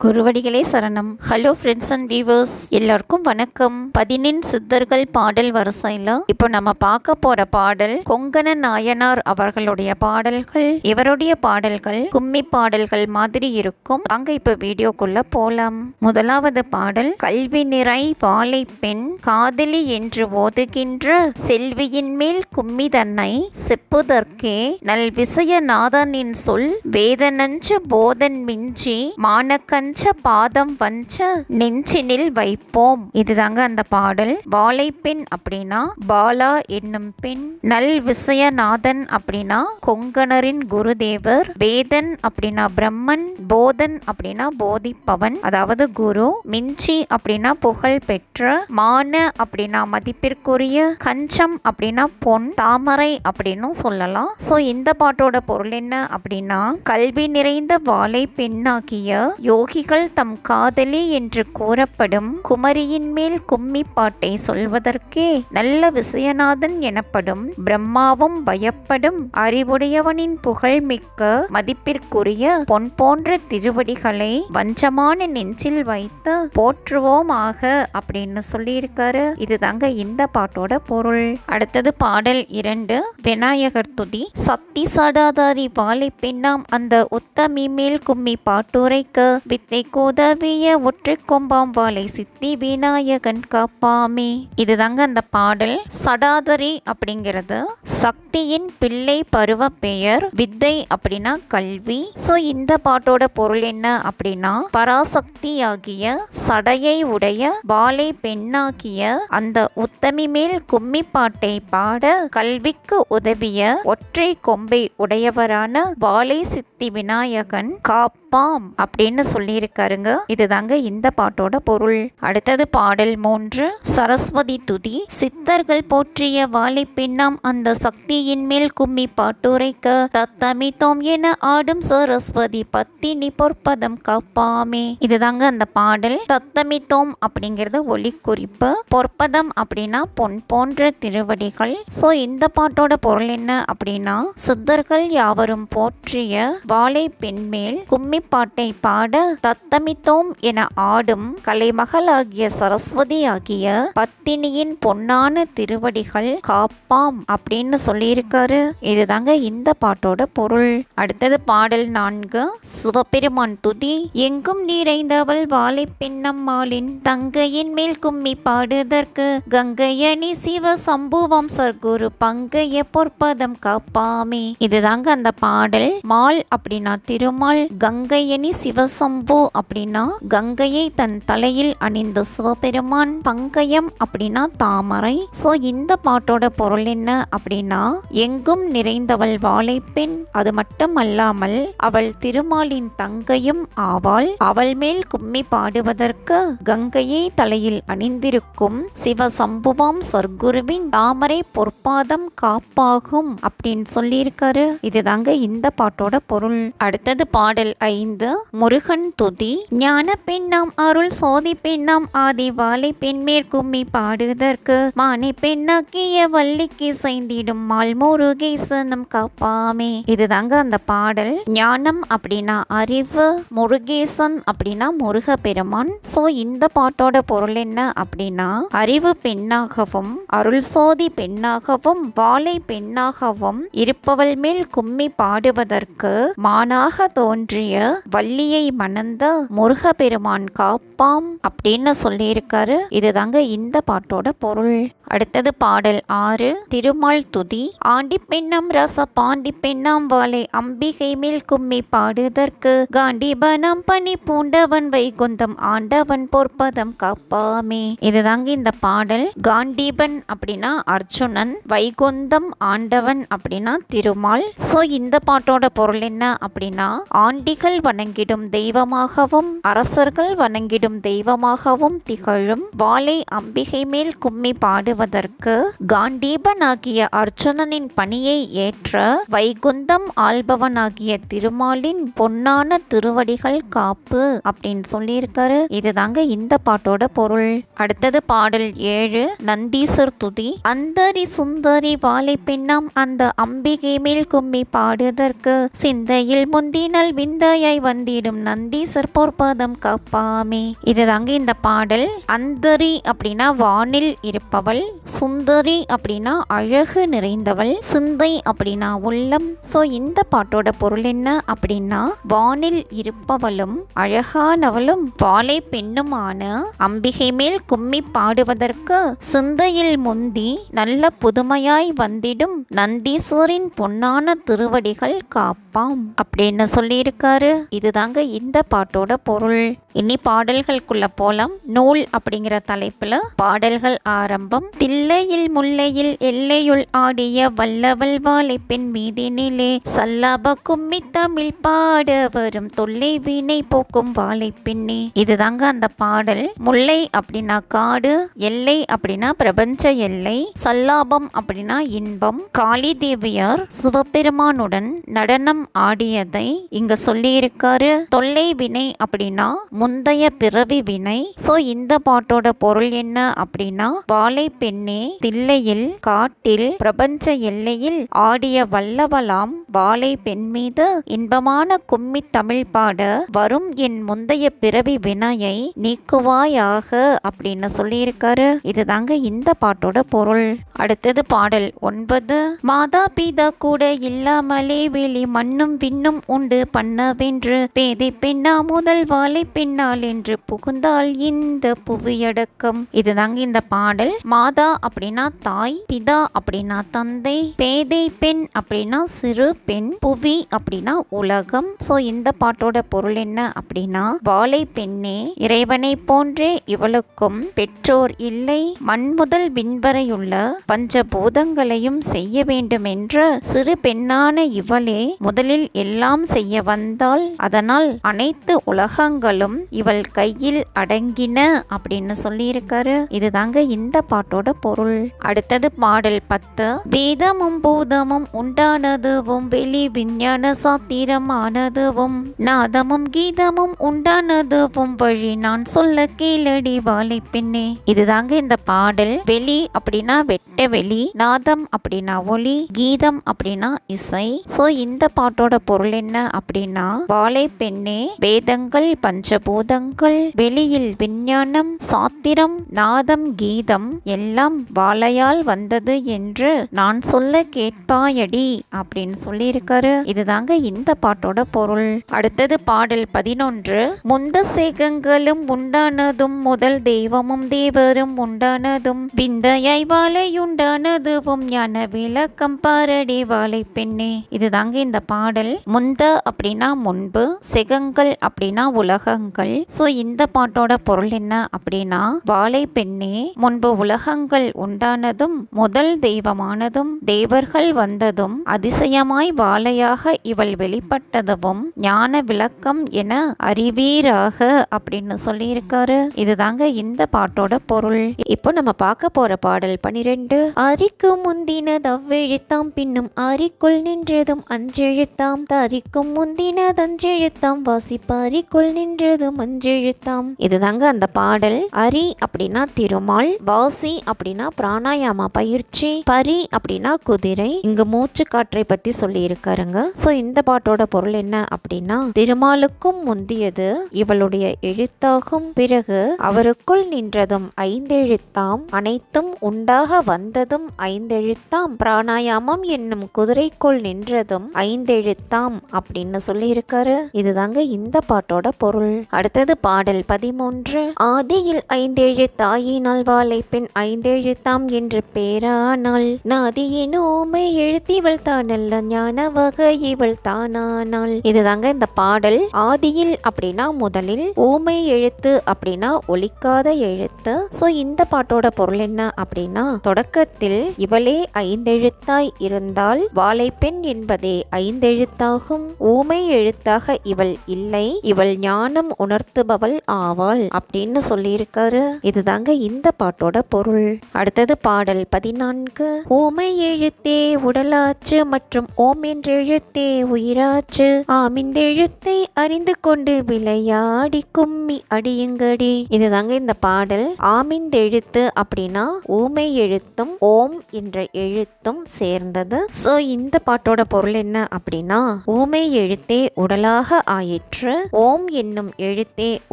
குருவடிகளே சரணம். Hello friends and viewers, எல்லாருக்கும் வணக்கம். 14 சித்தர்கள் பாடல் வரிசையில் இப்போ நம்ம பார்க்க போற பாடல் கொங்கண நாயனார் அவர்களுடைய பாடல்கள். இவருடைய பாடல்கள் கும்மி பாடல்கள் மாதிரி இருக்கும். அங்க இப்ப வீடியோக்குள்ள போலாம். முதலாவது பாடல், கல்வி நிறை வாழை பெண் காதலி என்று ஓதுகின்ற செல்வியின் மேல் கும்மி தன்னை செப்புதற்கே நல் விசய நாதனின் சொல் வேதனஞ்சு போதன் மிஞ்சி மானக்கன் பாதம் வஞ்ச நெஞ்சினில் வைப்போம். இதுதாங்க அந்த பாடல். வாழைப்பெண் அப்படின்னா பாலா என்னும் பெண், நல் விசயநாதன் அப்படின்னா கொங்கணரின் குருதேவர், வேதன் அப்படின்னா பிரம்மன், போதன் அப்படின்னா போதிப்பவன் அதாவது குரு, மிஞ்சி அப்படின்னா புகழ் பெற்ற, மான அப்படின்னா மதிப்பிற்குரிய, கஞ்சம் அப்படின்னா பொன், தாமரை அப்படின்னு சொல்லலாம். சோ இந்த பாட்டோட பொருள் என்ன அப்படின்னா, கல்வி நிறைந்த வாழை பெண்ணாகிய யோகி தம் காதலி என்று கூறப்படும் குமரியின் மேல் கும்மி பாட்டை சொல்வதற்கே நல்ல விசயநாதன் எனப்படும் பிரம்மாவும் பயப்படும் அறிவுடையவனின் புகழ் மிக்க மதிப்பிற்குரிய பொன் போன்ற திருவடிகளை வஞ்சமான நெஞ்சில் வைத்து போற்றுவோமாக அப்படின்னு சொல்லியிருக்காரு. இதுதாங்க இந்த பாட்டோட பொருள். அடுத்தது பாடல் 2, விநாயகர் துதி. சக்தி சடாதாரி வாழை பெண்ணாம் அந்த உத்தமி மேல் கும்மி பாட்டுரைக்க வித்தை கோதவிய ஒற்றை கொம்பாம் வாழை சித்தி விநாயகன் காப்பாமே. இதுதாங்க அந்த பாடல். சடாதரி அப்படிங்கிறது சக்தியின் பிள்ளை பருவ பெயர், வித்தை அப்படின்னா கல்வி. சோ இந்த பாட்டோட பொருள் என்ன அப்படின்னா, பராசக்தி ஆகிய சடையை உடைய வாழை பெண்ணாகிய அந்த உத்தமி மேல் கும்மி பாட்டை பாட கல்விக்கு உதவிய ஒற்றை கொம்பை உடையவரான வாழை சித்தி விநாயகன் காப்பாம் அப்படின்னு சொல்லியிருக்காருங்க. இதுதாங்க இந்த பாட்டோட பொருள். அடுத்தது பாடல் 3, சரஸ்வதி துதி. சித்தர்கள் போற்றிய வாழை பெண்ணாம் அந்த சக்தியின் மேல் கும்மி பாட்டுரைக்க தத்தமித்தோம் என ஆடும் சரஸ்வதி பத்தினி பொற்பதம் காப்பாமே. இதுதாங்க அந்த பாடல். தத்தமித்தோம் அப்படிங்கிறது ஒலி குறிப்பு, பொற்பதம் அப்படின்னா பொன் போன்ற திருவடிகள். சோ இந்த பாட்டோட பொருள் என்ன அப்படின்னா, சித்தர்கள் யாவரும் போற்றிய வாழை பெண் மேல் கும்மி பாட்டை பாட தத்தமித்தோம் என ஆடும் கலைமகளாகிய சரஸ்வதி ஆகிய பத்தினியின் பொன்னான திருவடிகள் காப்பாம் அப்படின்னு சொல்லியிருக்காரு. இதுதாங்க இந்த பாட்டோட பொருள். அடுத்தது பாடல் 4, சிவபெருமான் துதி. எங்கும் நிறைந்தவள் வாழை பெண்ணம்மாளின் தங்கையின் மேல் கும்மி பாடுதற்கு கங்கையணி சிவ சம்புவம் சர்க்குரு பங்கைய பொற்பதம் காப்பாமே. இதுதாங்க அந்த பாடல். மால் அப்படின்னா திருமால், கங்கையணி சிவசம்பு அப்படின்னா கங்கையை தன் தலையில் அணிந்த சிவபெருமான், பங்கயம் அப்படின்னா தாமரை. சோ இந்த பாட்டோட பொருள் என்ன அப்படின்னா, எங்கும் நிறைந்தவள் வாழைப்பெண், அது மட்டும் அல்லாமல் அவள் திருமாலின் தங்கையும் ஆவாள். அவள் மேல் கும்மி பாடுவதற்கு கங்கையை தலையில் அணிந்திருக்கும் சிவசம்புவாம் சர்க்குருவின் தாமரை பொற்பாதம் காப்பாகும் அப்படின்னு சொல்லியிருக்காரு. இதுதாங்க இந்த பாட்டோட பொருள். அடுத்தது பாடல் 5, முருகன் துதி. ஞான பெண்ணாம் அருள் சோதி பெண்ணாம் ஆதி வாழை பெண் மேற்கும்மி பாடுதற்கு மானை பெண்ணாக்கிய வள்ளிக்கு செய்திடும் மால் முருகேசனம் காப்பாமே. இதுதாங்க அந்த பாடல். ஞானம் அப்படின்னா அறிவு, முருகேசன் அப்படின்னா முருக பெருமான். சோ இந்த பாட்டோட பொருள் என்ன அப்படின்னா, அறிவு பெண்ணாகவும் அருள் சோதி பெண்ணாகவும் வாழை பெண்ணாகவும் இருப்பவள் மேல் கும்மி பாடுவதற்கு மானாக தோன்றிய வள்ளியை மணந்த முருகபெருமான் காப்பாம் அப்படின்னு சொல்லியிருக்காரு. இதுதாங்க இந்த பாட்டோட பொருள். அடுத்தது பாடல் 6, திருமால் துதி. ஆண்டி பெண்ணாம் ரச பாண்டி பெண்ணாம் வாழை அம்பிகை மேல் கும்மி பாடுதற்கு காண்டிபனம் பனி பூண்டவன் வைகுந்தம் ஆண்டவன் பொற்பதம் காப்பாமே. இதுதாங்க இந்த பாடல். காண்டீபன் அப்படின்னா அர்ஜுனன், வைகுந்தம் ஆண்டவன் அப்படின்னா திருமால். சோ இந்த பாட்டோட பொருள் என்ன அப்படின்னா, ஆண்டிகள் வணங்கிடும் தெய்வமாகவும் அரசர்கள் வணங்கிடும் தெய்வமாகவும் திகழும் வாழை அம்பிகை மேல் கும்மி பாடுவதற்கு காண்டீபனாகிய அர்ஜுனனின் பணியை ஏற்ற வைகுந்தம் ஆள்பவனாகிய திருமாலின் பொன்னான திருவடிகள் காப்பு அப்படின்னு சொல்லியிருக்காரு. இதுதாங்க இந்த பாட்டோட பொருள். அடுத்தது பாடல் 7, நந்தீசர் துதி. அந்தரி சுந்தரி வாழை பெண்ணாம் அந்த அம்பிகை மேல் கும்மி பாடுதற்கு சிந்தையில் முந்தினல் விந்தைய முந்தையாய் வந்திடும் நந்தீசர் பொற்பதம் காப்பாமே. இதுதாங்க இந்த பாடல். அந்தரி அப்படின்னா வானில் இருப்பவள், சுந்தரி அப்படின்னா அழகு நிறைந்தவள், சிந்தை அப்படின்னா உள்ளம். ஸோ இந்த பாட்டோட பொருள் என்ன அப்படின்னா, வானில் இருப்பவளும் அழகானவளும் வாழை பெண்ணுமான அம்பிகை மேல் கும்மி பாடுவதற்கு சிந்தையில் முந்தி நல்ல புதுமையாய் வந்திடும் நந்தீஸ்வரின் பொன்னான திருவடிகள் காப்பாம் அப்படின்னு சொல்லியிருக்காரு. இதுதாங்க இந்த பாட்டோட பொருள். இனி பாடல்களுக்குள்ள போலாம். நூல் அப்படிங்கிற தலைப்புல பாடல்கள் ஆரம்பம். தில்லையில் முல்லையில் எல்லையுள் ஆடிய வல்லவள் வாழை பெண் மீதினிலே சல்லாப கும்மி தமிழ் பாட வரும் தொல்லை வீணை போக்கும் வாழை பெண்ணே. இதுதாங்க அந்த பாடல். முல்லை அப்படின்னா காடு, எல்லை அப்படின்னா பிரபஞ்ச எல்லை, சல்லாபம் அப்படின்னா இன்பம். காளி தேவியார் சிவபெருமானுடன் நடனம் ஆடியதை இங்க சொல்லி இருக்காரு. தொல்லை வினை அப்படின்னா முந்தைய பிறவி வினை. சோ இந்த பாட்டோட பொருள் என்ன அப்படின்னா, வாழை பெண்ணே தில்லையில் காட்டில் பிரபஞ்ச எல்லையில் ஆடிய வல்லவளாம் வாழை பெண் மீது இன்பமான கும்மி தமிழ் பாட வரும் என் முந்தைய பிறவி வினையை நீக்குவாயாக அப்படின்னு சொல்லியிருக்காரு. இதுதாங்க இந்த பாட்டோட பொருள். அடுத்தது பாடல் 9. மாதா பிதா கூட இல்லாமலே வெளி மண்ணும் விண்ணும் உண்டு பண்ணவென்று பேதை பெண்ணா முதல் வாழை பெண்ணால் என்று புகுந்தால் இந்த புவியடக்கம். இதுதாங்க இந்த பாடல். மாதா அப்படின்னா தாய், பிதா அப்படின்னா தந்தை, பேதை பெண் அப்படின்னா சிறு பெண், புவி அப்படின்னா உலகம். சோ இந்த பாட்டோட பொருள் என்ன அப்படின்னா, வாழை பெண்ணே இறைவனை போன்றே இவளுக்கும் பெற்றோர் இல்லை, மண் முதல் விண்வரையுள்ள பஞ்சபூதங்களையும் செய்ய வேண்டும் என்ற சிறு பெண்ணான இவளே முதலில் எல்லாம் செய்ய வந்தாள். அதனால் அனைத்து உலகங்களும் இவள் கையில் அடங்கின அப்படின்னு சொல்லியிருக்காரு. இதுதாங்க இந்த பாட்டோட பொருள். அடுத்தது பாடல் 10. வேதமும் பூதமும் உண்டானதுவும் வெளி விஞ்ஞான சாத்திரமானதுவும் நாதமும் கீதமும் உண்டானதுவும் வழி நான் சொல்ல கேளடி வாழை பெண்ணே. இதுதாங்க இந்த பாடல். வெளி அப்படின்னா வெட்ட வெளி, நாதம் அப்படின்னா ஒளி, கீதம் அப்படின்னா இசை. சோ இந்த பாட்டோட பொருள் என்ன அப்படின்னா, வாழை பெண்ணே வேதங்கள் பஞ்சபூதங்கள், வெளியில் விஞ்ஞானம் சாத்திரம் நாதம் கீதம் எல்லாம் வாழையால் வந்தது என்று நான் சொல்ல கேட்பாயடி அப்படின்னு சொல்லியிருக்காரு. இதுதாங்க இந்த பாட்டோட பொருள். அடுத்தது பாடல் 11. முந்த சேகங்களும் உண்டானதும் முதல் தெய்வமும் தேவரும் உண்டானதும் விந்தையாய் வாழை உண்டானதுவும் ஞான விளக்கம் பாரடி வாழை பெண்ணே. இதுதாங்க இந்த பாடல். முந்த அப்படின்னா முன்பு, செகங்கள் அப்படின்னா உலகங்கள். சோ இந்த பாட்டோட பொருள் என்ன அப்படின்னா, வாழை பெண்ணே முன்பு உலகங்கள் உண்டானதும் முதல் தெய்வமானதும் தேவர்கள் வந்ததும் அதிசயமாய் வாழையாக இவள் வெளிப்பட்டதும் ஞான விளக்கம் என அறிவீராக அப்படின்னு சொல்லியிருக்காரு. இதுதாங்க இந்த பாட்டோட பொருள். இப்போ நம்ம பார்க்க போற பாடல் 12. அரிக்கு முந்தினது அவ்வெழுத்தாம் பின்னும் அரிக்குள் நின்றதும் அஞ்செழுத்தாம் தரிக்கும் முந்தினது அஞ்செழுத்தாம் வாசிப்பாரிக்குள் நின்றதும் அஞ்செழுத்தாம். இதுதாங்க அந்த பாடல். அரி அப்படின்னா திருமால், வாசி அப்படின்னா பிராணாயாமா பயிற்சி, பரி அப்படின்னா குதிரை. இங்க மூச்சு காற்றை பத்தி சொல்லி இருக்காருங்க. சோ இந்த பாட்டோட பொருள் என்ன அப்படின்னா, திருமாலுக்கும் முந்தியது இவளுடைய எழுத்தாகும், பிறகு அவருக்குள் நின்றதும் ஐந்தெழுத்தாம், அனைத்தும் உண்டாக வந்ததும் ஐந்தெழுத்தாம், பிராணாயாமம் என்னும் குதிரைக்குள் நின்றதும் ஐந்தெழுத்தாம் அப்படின்னு சொல்லி இருக்காரு. இதுதாங்க இந்த பாட்டோட பொருள். அடுத்தது பாடல் 13. ஆதியில் ஐந்தெழுத்தாயினால் வாழை பெண் ஐந்தெழுத்தாம் என்று பேரானாள், நாதியின் ஊமை எழுத்திவள் தானல்ல ஞான வகை இவள் தானானாள். இதுதாங்க இந்த பாடல். ஆதியில் அப்படின்னா முதலில், ஊமை எழுத்து அப்படின்னா ஒலிக்காத எழுத்து. சோ இந்த பாட்டோட பொருள் என்ன அப்படின்னா, தொடக்கத்தில் இவளே ஐந்தெழுத்தாய் இருந்தால் வாழை பெண் என்பதே ஐந்தெழுத்தாகும், ஊமை எழுத்தாக இவள் இல்லை, இவள் ஞானம் உணர்த்துபவள் ஆவாள் அப்படின்னு சொல்லியிருக்காரு. இதுதாங்க இந்த பாட்டோட பொருள். அடுத்தது பாடல் 14. ஓமை எழுத்தே உடலாச்சு மற்றும் ஓம் என்றெழுத்தே உயிராச்சு, ஆமிந்தெழுத்தை அறிந்து கொண்டு விளையாடி கும்மி அடியுங்கடி. இதுதாங்க இந்த பாடல். ஆமிந்தெழுத்து அப்படின்னா ஊமை எழுத்தும் ஓம் என்ற எழுத்தும் சேர்ந்தது. சோ இந்த பாட்டோட பொருள் என்ன அப்படின்னா, ஊமை எழுத்தே உடலாக ஆயிற்று, ஓம் என்னும் எழுத்தே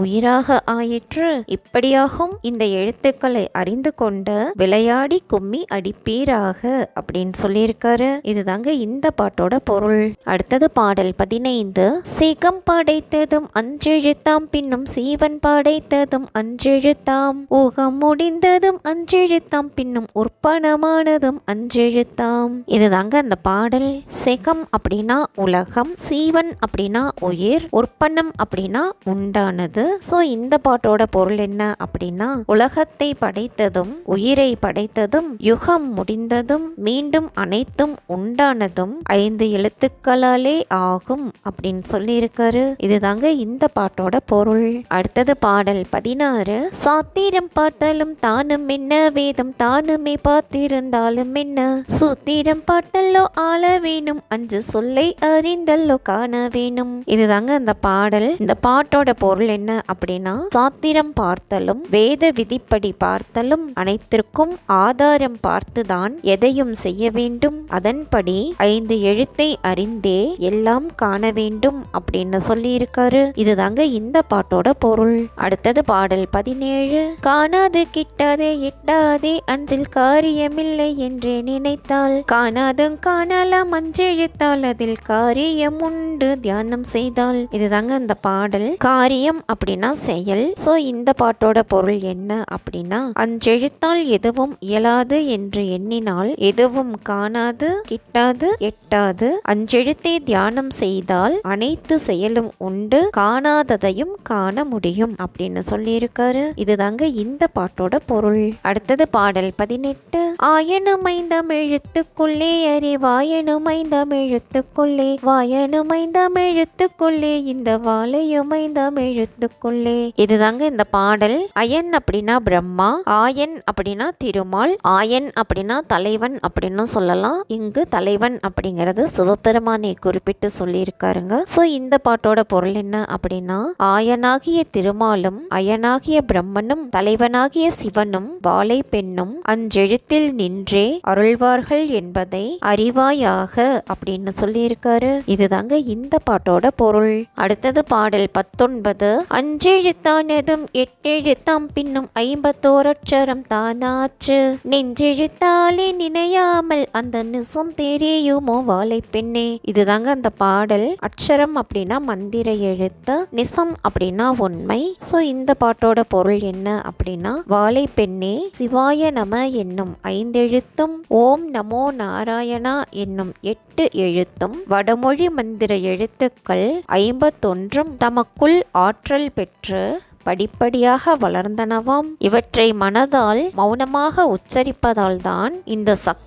உயிராக ஆயிற்று, இப்படியாகும் இந்த எழுத்துக்களை அறிந்து கொண்டு விளையாடி கும்மி அடிப்பீராக அப்படின்னு சொல்லியிருக்காரு. இதுதாங்க இந்த பாட்டோட பொருள். அடுத்தது பாடல் 15. சிகம் படைத்ததும் அஞ்செழுத்தாம் பின்னும் சீவன் படைத்ததும் அஞ்செழுத்தாம், ஊகம் முடிந்ததும் அஞ்செழுத்தாம் பின்னும் உற்பனமானதும் அஞ்செழுத்தாம். இதுதாங்க அந்த பாடல். சிகம் அப்படின்னா உலகம், சீவன் அப்படின்னா உயிர், உற்பன்னம் அப்படின்னா உண்டானது. சோ இந்த பாட்டோட பொருள் என்ன அப்படின்னா, உலகத்தை படைத்ததும் உயிரை படைத்ததும் யுகம் முடிந்ததும் மீண்டும் அனைத்தும் உண்டானதும் 5 எழுத்துக்களாலே ஆகும் அப்படின்னு சொல்லியிருக்காரு. இதுதாங்க இந்த பாட்டோட பொருள். அடுத்தது பாடல் 16. சாத்திரம் பார்த்தாலும் தானும் என்ன, வேதம் தானுமே பார்த்திருந்தாலும் என்ன, சூத்திரம் பார்த்தல்லோ ஆள வேணும், அஞ்சு சொல்லை அறிந்தல்லோ காண வேணும். இதுதாங்க அந்த பாடல். இந்த பாட்டோட பொருள் என்ன அப்படின்னா, சாத்திரம் பார்த்தலும் வேத விதிப்படி பார்த்தலும் அனைத்திற்கும் ஆதாரம் பார்த்துதான் எதையும் செய்ய வேண்டும், அதன்படி 5 எழுத்தை அறிந்தே எல்லாம் காண வேண்டும் அப்படின்னு சொல்லி இருக்காரு. இதுதாங்க இந்த பாட்டோட பொருள். அடுத்தது பாடல் 17. காணாது கிட்டாதே எட்டாதே அஞ்சில் காரியமில்லை என்று நினைத்தால், காணாதும் காணலாம் அஞ்செழுத்தால் அதில் காரியம் உண்டு தியானம் செய்தால். இதுதாங்க அந்த பாடல். காரியம் அப்படின்னா செயல். சோ இந்த பாட்டோட பொருள் என்ன அப்படின்னா, அஞ்செழுத்தால் எதுவும் இயலாது என்று எண்ணினால் எதுவும் காணாது கிட்டாது எட்டாது, அஞ்செழுத்தை தியானம் செய்தால் அனைத்து செயலும் உண்டு, காணாததையும் காண முடியும் அப்படின்னு சொல்லியிருக்காரு. இதுதாங்க இந்த பாட்டோட பொருள். அடுத்தது பாடல் 18. ஆயனும் 5 எழுத்துக்குள்ளே அறிவாயனும் 5 எழுத்துக்குள்ளே, வாயனும் 5 எழுத்துக்குள்ளே, இந்த வாழையும் 5 எழுத்துக்குள்ளே. இதுதாங்க இந்த பாடல். அயன் அப்படின்னா பிரம்மா, ஆயன் அப்படின்னா திருமால், ஆயன் அப்படின்னா தலைவன் அப்படின்னு சொல்லலாம். இங்கு தலைவன் அப்படிங்கிறது சிவபெருமானை குறிப்பிட்டு சொல்லியிருக்காருங்க. சோ இந்த பாட்டோட பொருள் என்ன அப்படின்னா, ஆயனாகிய திருமாலும் அயனாகிய பிரம்மனும் தலைவனாகிய சிவனும் வாளை பெண்ணும் அஞ்செழுத்தில் நின்றே அருள்வார்கள் என்பதை அறிவாயாக அப்படின்னு சொல்லியிருக்காரு. இதுதாங்க இந்த பாட்டோட பொருள். அடுத்தது பாடல் 19. அஞ்செழுத்தானதும் 8 எழுத்தாம் பின்னும் 51 அட்சரம் தானாச்சு, நெஞ்செழுத்தாலே நினையாமல் அந்த நிசம் தெரியுமோ வாளை பெண்ணே. இதுதாங்க அந்த பாடல். அட்சரம் அப்படின்னா மந்திர எழுத்து, நிசம் அப்படின்னா உண்மை. சோ இந்த பாட்டோட பொருள் என்ன அப்படின்னா, வாளை பெண்ணே சிவாய நம என்னும் 5 எழுத்தும், ஓம் நமோ நாராயணா என்னும் 8 எழுத்தும், வடமொழி மந்திர எழுத்துக்கள் 51 தமக்குள் ஆற்றல் பெற்று படிப்படியாக வளர்ந்தனவாம். இவற்றை மனதால் மௌனமாக உச்சரிப்பதால் தான் இந்த சக்தி,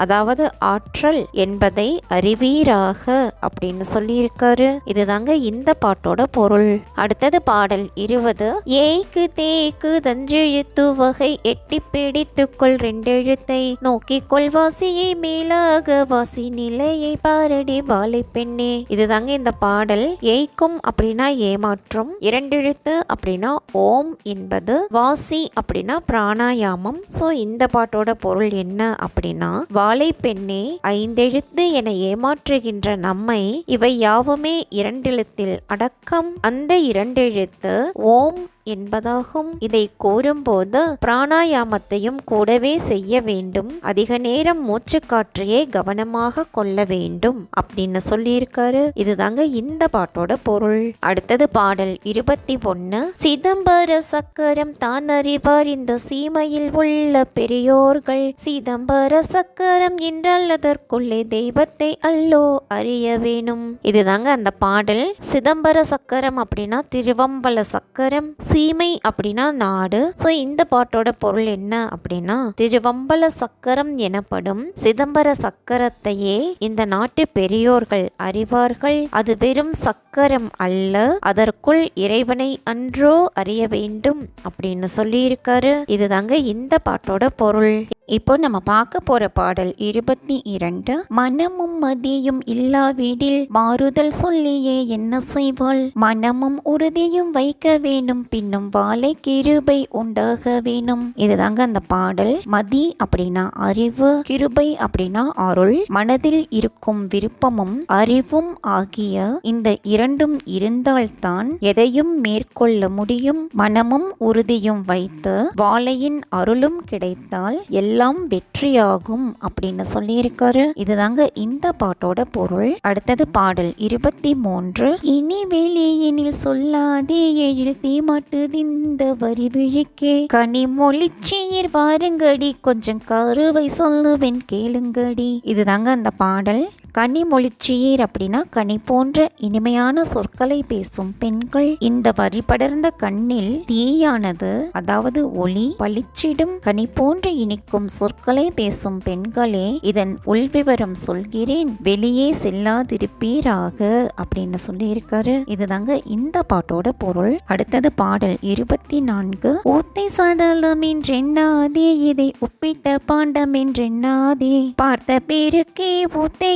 அதாவது ஆற்றல் என்பதை அறிவீராக அப்படின்னு சொல்லியிருக்காரு. இதுதாங்க இந்த பாட்டோட பொருள். அடுத்தது பாடல் 20. ஏய்க்கு தேய்க்கு தஞ்செழுத்து வகை எட்டி பிடித்துக்கொள் 2 எழுத்தை, நோக்கிக்கொள் வாசியை மேலாக வாசி நிலையை பாரடி வாளை பெண்ணே. இதுதாங்க இந்த பாடல். ஏய்க்கும் அப்படின்னா ஏமாற்றம், 2 எழுத்து அப்படின்னா ஓம் என்பது, வாசி அப்படின்னா பிராணாயாமம். சோ இந்த பாட்டோட பொருள் என்ன அப்படின்னா, வாளை பெண்ணே 5 எழுத்து என ஏமாற்றுகின்ற நம்மை இவை யாவுமே 2 எழுத்தில் அடக்கம், அந்த 2 எழுத்து ஓம் என்பதாகும். இதை கூறும்போது பிராணாயாமத்தையும் கூடவே செய்ய வேண்டும், அதிக நேரம் மூச்சு காற்றையே கவனமாக கொள்ள வேண்டும் அப்படின்னு சொல்லியிருக்காரு. இதுதாங்க இந்த பாட்டோட பொருள். அடுத்தது பாடல் 21. சிதம்பர சக்கரம் தான் அறிவார் இந்த சீமையில் உள்ள பெரியோர்கள், சிதம்பர சக்கரம் என்றால் அதற்குள்ளே தெய்வத்தை அல்லோ அறிய வேணும். இதுதாங்க அந்த பாடல். சிதம்பர சக்கரம் அப்படின்னா திருவம்பல சக்கரம், சீமை அப்படின்னா நாடு. ஸோ இந்த பாட்டோட பொருள் என்ன அப்படின்னா, திருவம்பல சக்கரம் எனப்படும் சிதம்பர சக்கரத்தையே இந்த நாட்டு பெரியோர்கள் அறிவார்கள். அது வெறும் சக்கரம் அல்ல, அதற்குள் இறைவனை அன்றோ அறிய வேண்டும் அப்படின்னு சொல்லியிருக்காரு. இதுதாங்க இந்த பாட்டோட பொருள். இப்போ நம்ம பார்க்க போற பாடல் 22. மனமும் மதியும் இல்லா வீடில் மாறுதல் சொல்லியே என்ன செய்வாள், மனமும் உறுதியும் வைக்க வேணும் பின்னும் வாழை கிருபை உண்டாக வேணும். இதுதாங்க அந்த பாடல். மதி அப்படின்னா அறிவு, கிருபை அப்படின்னா அருள். மனதில் இருக்கும் விருப்பமும் அறிவும் ஆகிய இந்த இரண்டும் இருந்தால்தான் எதையும் மேற்கொள்ள முடியும். மனமும் உறுதியும் வைத்து வாழையின் அருளும் கிடைத்தால் எல்லாம் வெற்றியாகும் அப்படின்னு சொல்லியிருக்காரு. இதுதாங்க இந்த பாட்டோட பொருள். அடுத்தது பாடல் 23. இனி வெளியினில் சொல்லாதே எழில் தீமாட்டுதிந்த வரி விழிக்கே கனிமொழிச்சீர் வாருங்கடி கொஞ்சம் கருவை சொல்லுவேன் கேளுங்கடி. இதுதாங்க அந்த பாடல். கனிமொழிச்சீர் அப்படின்னா கனி போன்ற இனிமையான சொற்களை பேசும் பெண்கள். இந்த வரி படர்ந்த கண்ணில் தீயானது, அதாவது ஒளி பளிச்சிடும் கனி போன்ற இனிக்கும் சொற்களை பேசும் பெண்களே, இதன் உள்விவரம் சொல்கிறேன், வெளியே செல்லாதிருப்பீராக அப்படின்னு சொல்லியிருக்காரு. இதுதாங்க இந்த பாட்டோட பொருள். அடுத்தது பாடல் 24. ஊத்தை சடலம் என்றெண்ணாதே இதை உப்பிட்ட பாண்டம் என்றெண்ணாதே பார்த்த பேருக்கே ஊத்தை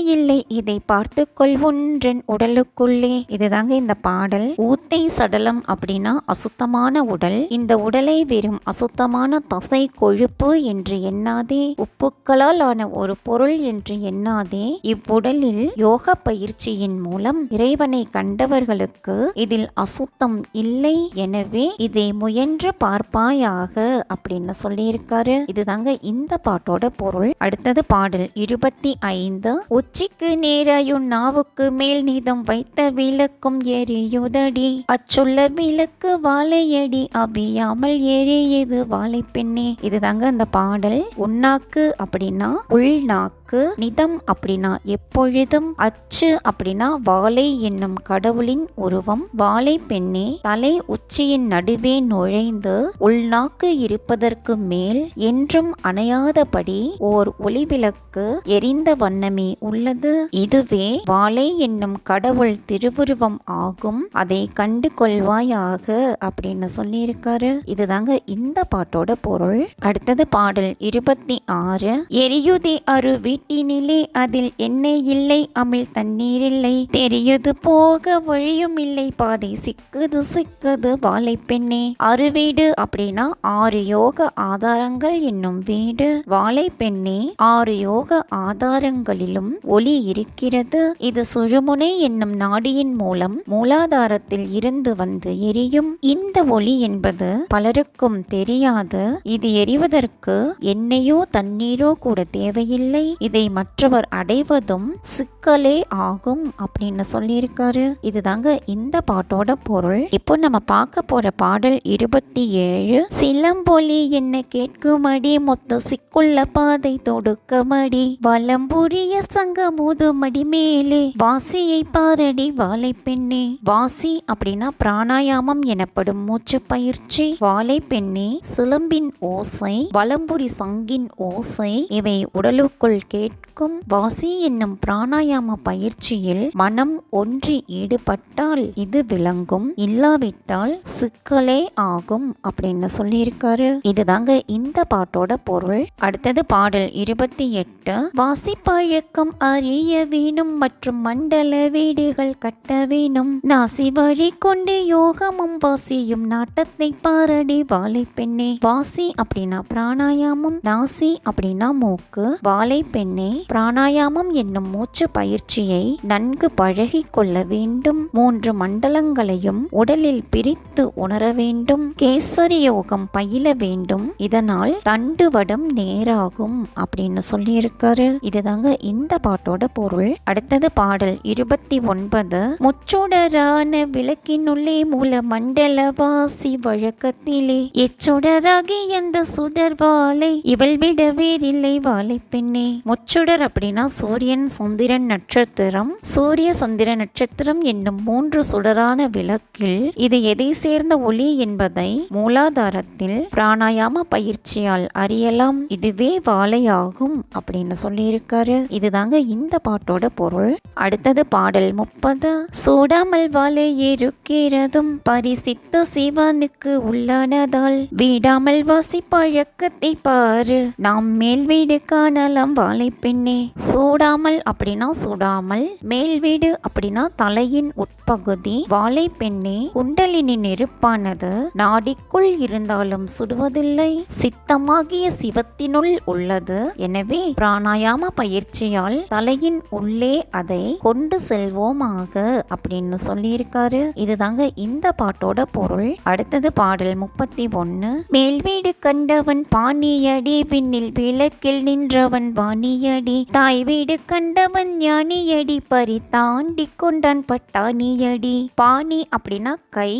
இதை பார்த்து கொள்வொன்றன் உடலுக்குள்ளே. இதுதாங்க இந்த பாடல். ஊத்தை சடலம் அப்படின்னா அசுத்தமான உடல். இந்த உடலை வெறும் அசுத்தமான தசை கொழுப்பு என்று எண்ணாதே, உப்புக்களால் ஆன ஒரு பொருள் என்று எண்ணாதே. இவ்வுடலில் யோக பயிற்சியின் மூலம் இறைவனை கண்டவர்களுக்கு இதில் அசுத்தம் இல்லை, எனவே இதை முயன்று பார்ப்பாயாக அப்படின்னு சொல்லியிருக்காரு. இதுதாங்க இந்த பாட்டோட பொருள். அடுத்தது பாடல் 25. உச்சிக்கு நேராயுன் நாவுக்கு மேல் நீதம் வைத்த விளக்கும் எரியுதடி அச்சுள்ள விளக்கு வாழையடி அபியாமல் எரியது வாழை பெண்ணே. இதுதாங்க அந்த பாடல். உன்னாக்கு அப்படின்னா உள்நாக்கு, நிதம் அப்படின்னா எப்பொழுதும், அச்சு அப்படின்னா வாழை என்னும் கடவுளின் உருவம். வாழை பெண்ணே, தலை உச்சியின் நடுவே நுழைந்து உள்நாக்கு இருப்பதற்கு மேல் என்றும் அணையாதபடி ஓர் ஒளிவிளக்கு எரிந்த வண்ணமே உள்ளது. இதுவே வாழை என்னும் கடவுள் திருவுருவம் ஆகும், அதை கண்டு கொள்வாயாக அப்படின்னு சொல்லியிருக்காரு. இதுதாங்க இந்த பாட்டோட பொருள். அடுத்தது பாடல் 26. எரியுதே அரு வீட்டினிலே அதில் எண்ணெய் இல்லை அமிழ் தண்ணீர் இல்லை தெரியுது போக வழியும் இல்லை பாதை சிக்குது சிக்குது வாழை பெண்ணே. அருவீடு அப்படின்னா 6 யோக ஆதாரங்கள் என்னும் வீடு. வாழை பெண்ணே, 6 யோக ஆதாரங்களிலும் ஒளி இருக்கிறது. இது சுழுமுனை என்னும் நாடியின் மூலம் மூலாதாரத்தில் இருந்து வந்து எரியும். இந்த ஒளி என்பது பலருக்கும் தெரியாது. இது எரிவதற்கு எண்ணெயோ தண்ணீரோ கூட தேவையில்லை. இதை மற்றவர் அடைவதும் சிக்கலே ஆகும் அப்படின்னு சொல்லியிருக்காரு. இதுதாங்க இந்த பாட்டோட பொருள். இப்போ நம்ம பார்க்க போற பாடல் 27. சிலம்பொலி என்ன கேட்குமடி மொத்த சிக்குள்ள பாதை தொடுக்கமடி வலம்புரிய சங்கமூது மடி மேலே வாசியை பாரடி வாழை பெண்ணே. வாசி அப்படின்னா பிராணாயாமம் எனப்படும் மூச்சு பயிற்சி. வாழை பெண்ணே, சிலம்பின் ஓசை, வலம்புரி சங்கின் ஓசை இவை உடலுக்குள் கேட்கும். வாசி என்னும் பிராணாயாம பயிற்சியில் மனம் ஒன்றி ஈடுபட்டால் இது விளங்கும், இல்லாவிட்டால் சிக்கலே ஆகும் அப்படின்னு சொல்லியிருக்காரு. இதுதாங்க இந்த பாட்டோட பொருள். அடுத்தது பாடல் 28. வாசிப்பழக்கம் அறிய வேணும் மற்றும் மண்டல வீடுகள் கட்ட வேணும் நாசி வழி கொண்டு யோகமும் வாசியும் நாட்டத்தை பாரடி வாழை பெண்ணே. வாசி அப்படின்னா பிராணாயாமம், நாசி அப்படின்னா மூக்கு. வாழை பெண்ணே, பிராணாயாமம் என்னும் மூச்சு பயிற்சியை நன்கு பழகி கொள்ள வேண்டும். 3 மண்டலங்களையும் உடலில் பிரித்து உணர வேண்டும். கேசரி யோகம் பயில வேண்டும். இதனால் தண்டுவடம் நேராகும் அப்படின்னு சொல்லியிருக்காரு. இதுதாங்க இந்த பாட்டோட பொருள். அடுத்தது பாடல் 29. முச்சுடரான விளக்கினுள்ளே மூல மண்டலவாசி வழக்கத்திலே எச்சுடராகி அந்த சுடர்வாலை இவள் விட வேறில்லை வாழை பெண்ணே. முச்சுடர் அப்படின்னா சூரியன், சந்திரன், நட்சத்திரம். சூரிய சந்திர நட்சத்திரம் என்னும் 3 சுடரான விளக்கில் இது எதை சேர்ந்த ஒளி என்பதை மூலாதாரத்தில் பிராணாயாம பயிற்சியால் அறியலாம். இதுவே வாழையாகும் அப்படின்னு சொல்லியிருக்காரு. இதுதாங்க இந்த பாட்டோட பொருள். அடுத்தது பாடல் 30. சூடாமல் வாழை இருக்கிறதும் பரிசித்த சிவனுக்கு உள்ளானதால் வீடாமல் வாசி பழக்கத்தை பாரு நாம் மேல் வீடு காணலாம் வாழை பெண்ணே. சூடாமல் அப்படின்னா சுடாமல், மேல் வீடு அப்படின்னா தலையின் உட்பகுதி. வாழை பெண்ணே, குண்டலினி நெருப்பானது நாடிக்குள் இருந்தாலும் சுடுவதில்லை, சித்தமாகிய சிவத்தினுள் உள்ளது. எனவே பிராணாயாம பயிற்சியால் தலையின் உள்ளே அதை கொண்டு செல்வோமாக அப்படின்னு சொல்லியிருக்காரு. இதுதாங்க இந்த பாட்டோட பொருள். அடுத்தது பாடல் 31. மேல் வீடு கண்டவன் பாணியடி பின்னில் விளக்கில் நின்றவன் வாணியடி தாய் வீடு கண்டவன் ஞானியடி பரி தாண்டி கொண்டான் பட்டாணியடி. பாணி அப்படின்னா கை,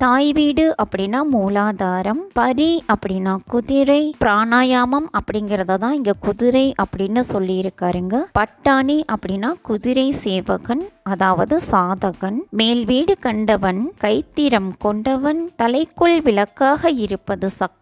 தாய் வீடு அப்படின்னா மூலாதாரம், பரி அப்படின்னா குதிரை. பிராணாயாமம் அப்படிங்கறத தான் இங்க குதிரை அப்படின்னு சொல்லி இருக்காருங்க. பட்டாணி அப்படின்னா குதிரை சேவகன், அதாவது சாதகன். மேல் வீடு கண்டவன் கைத்திரம் கொண்டவன், தலைக்குள் விளக்காக இருப்பது சக்தி.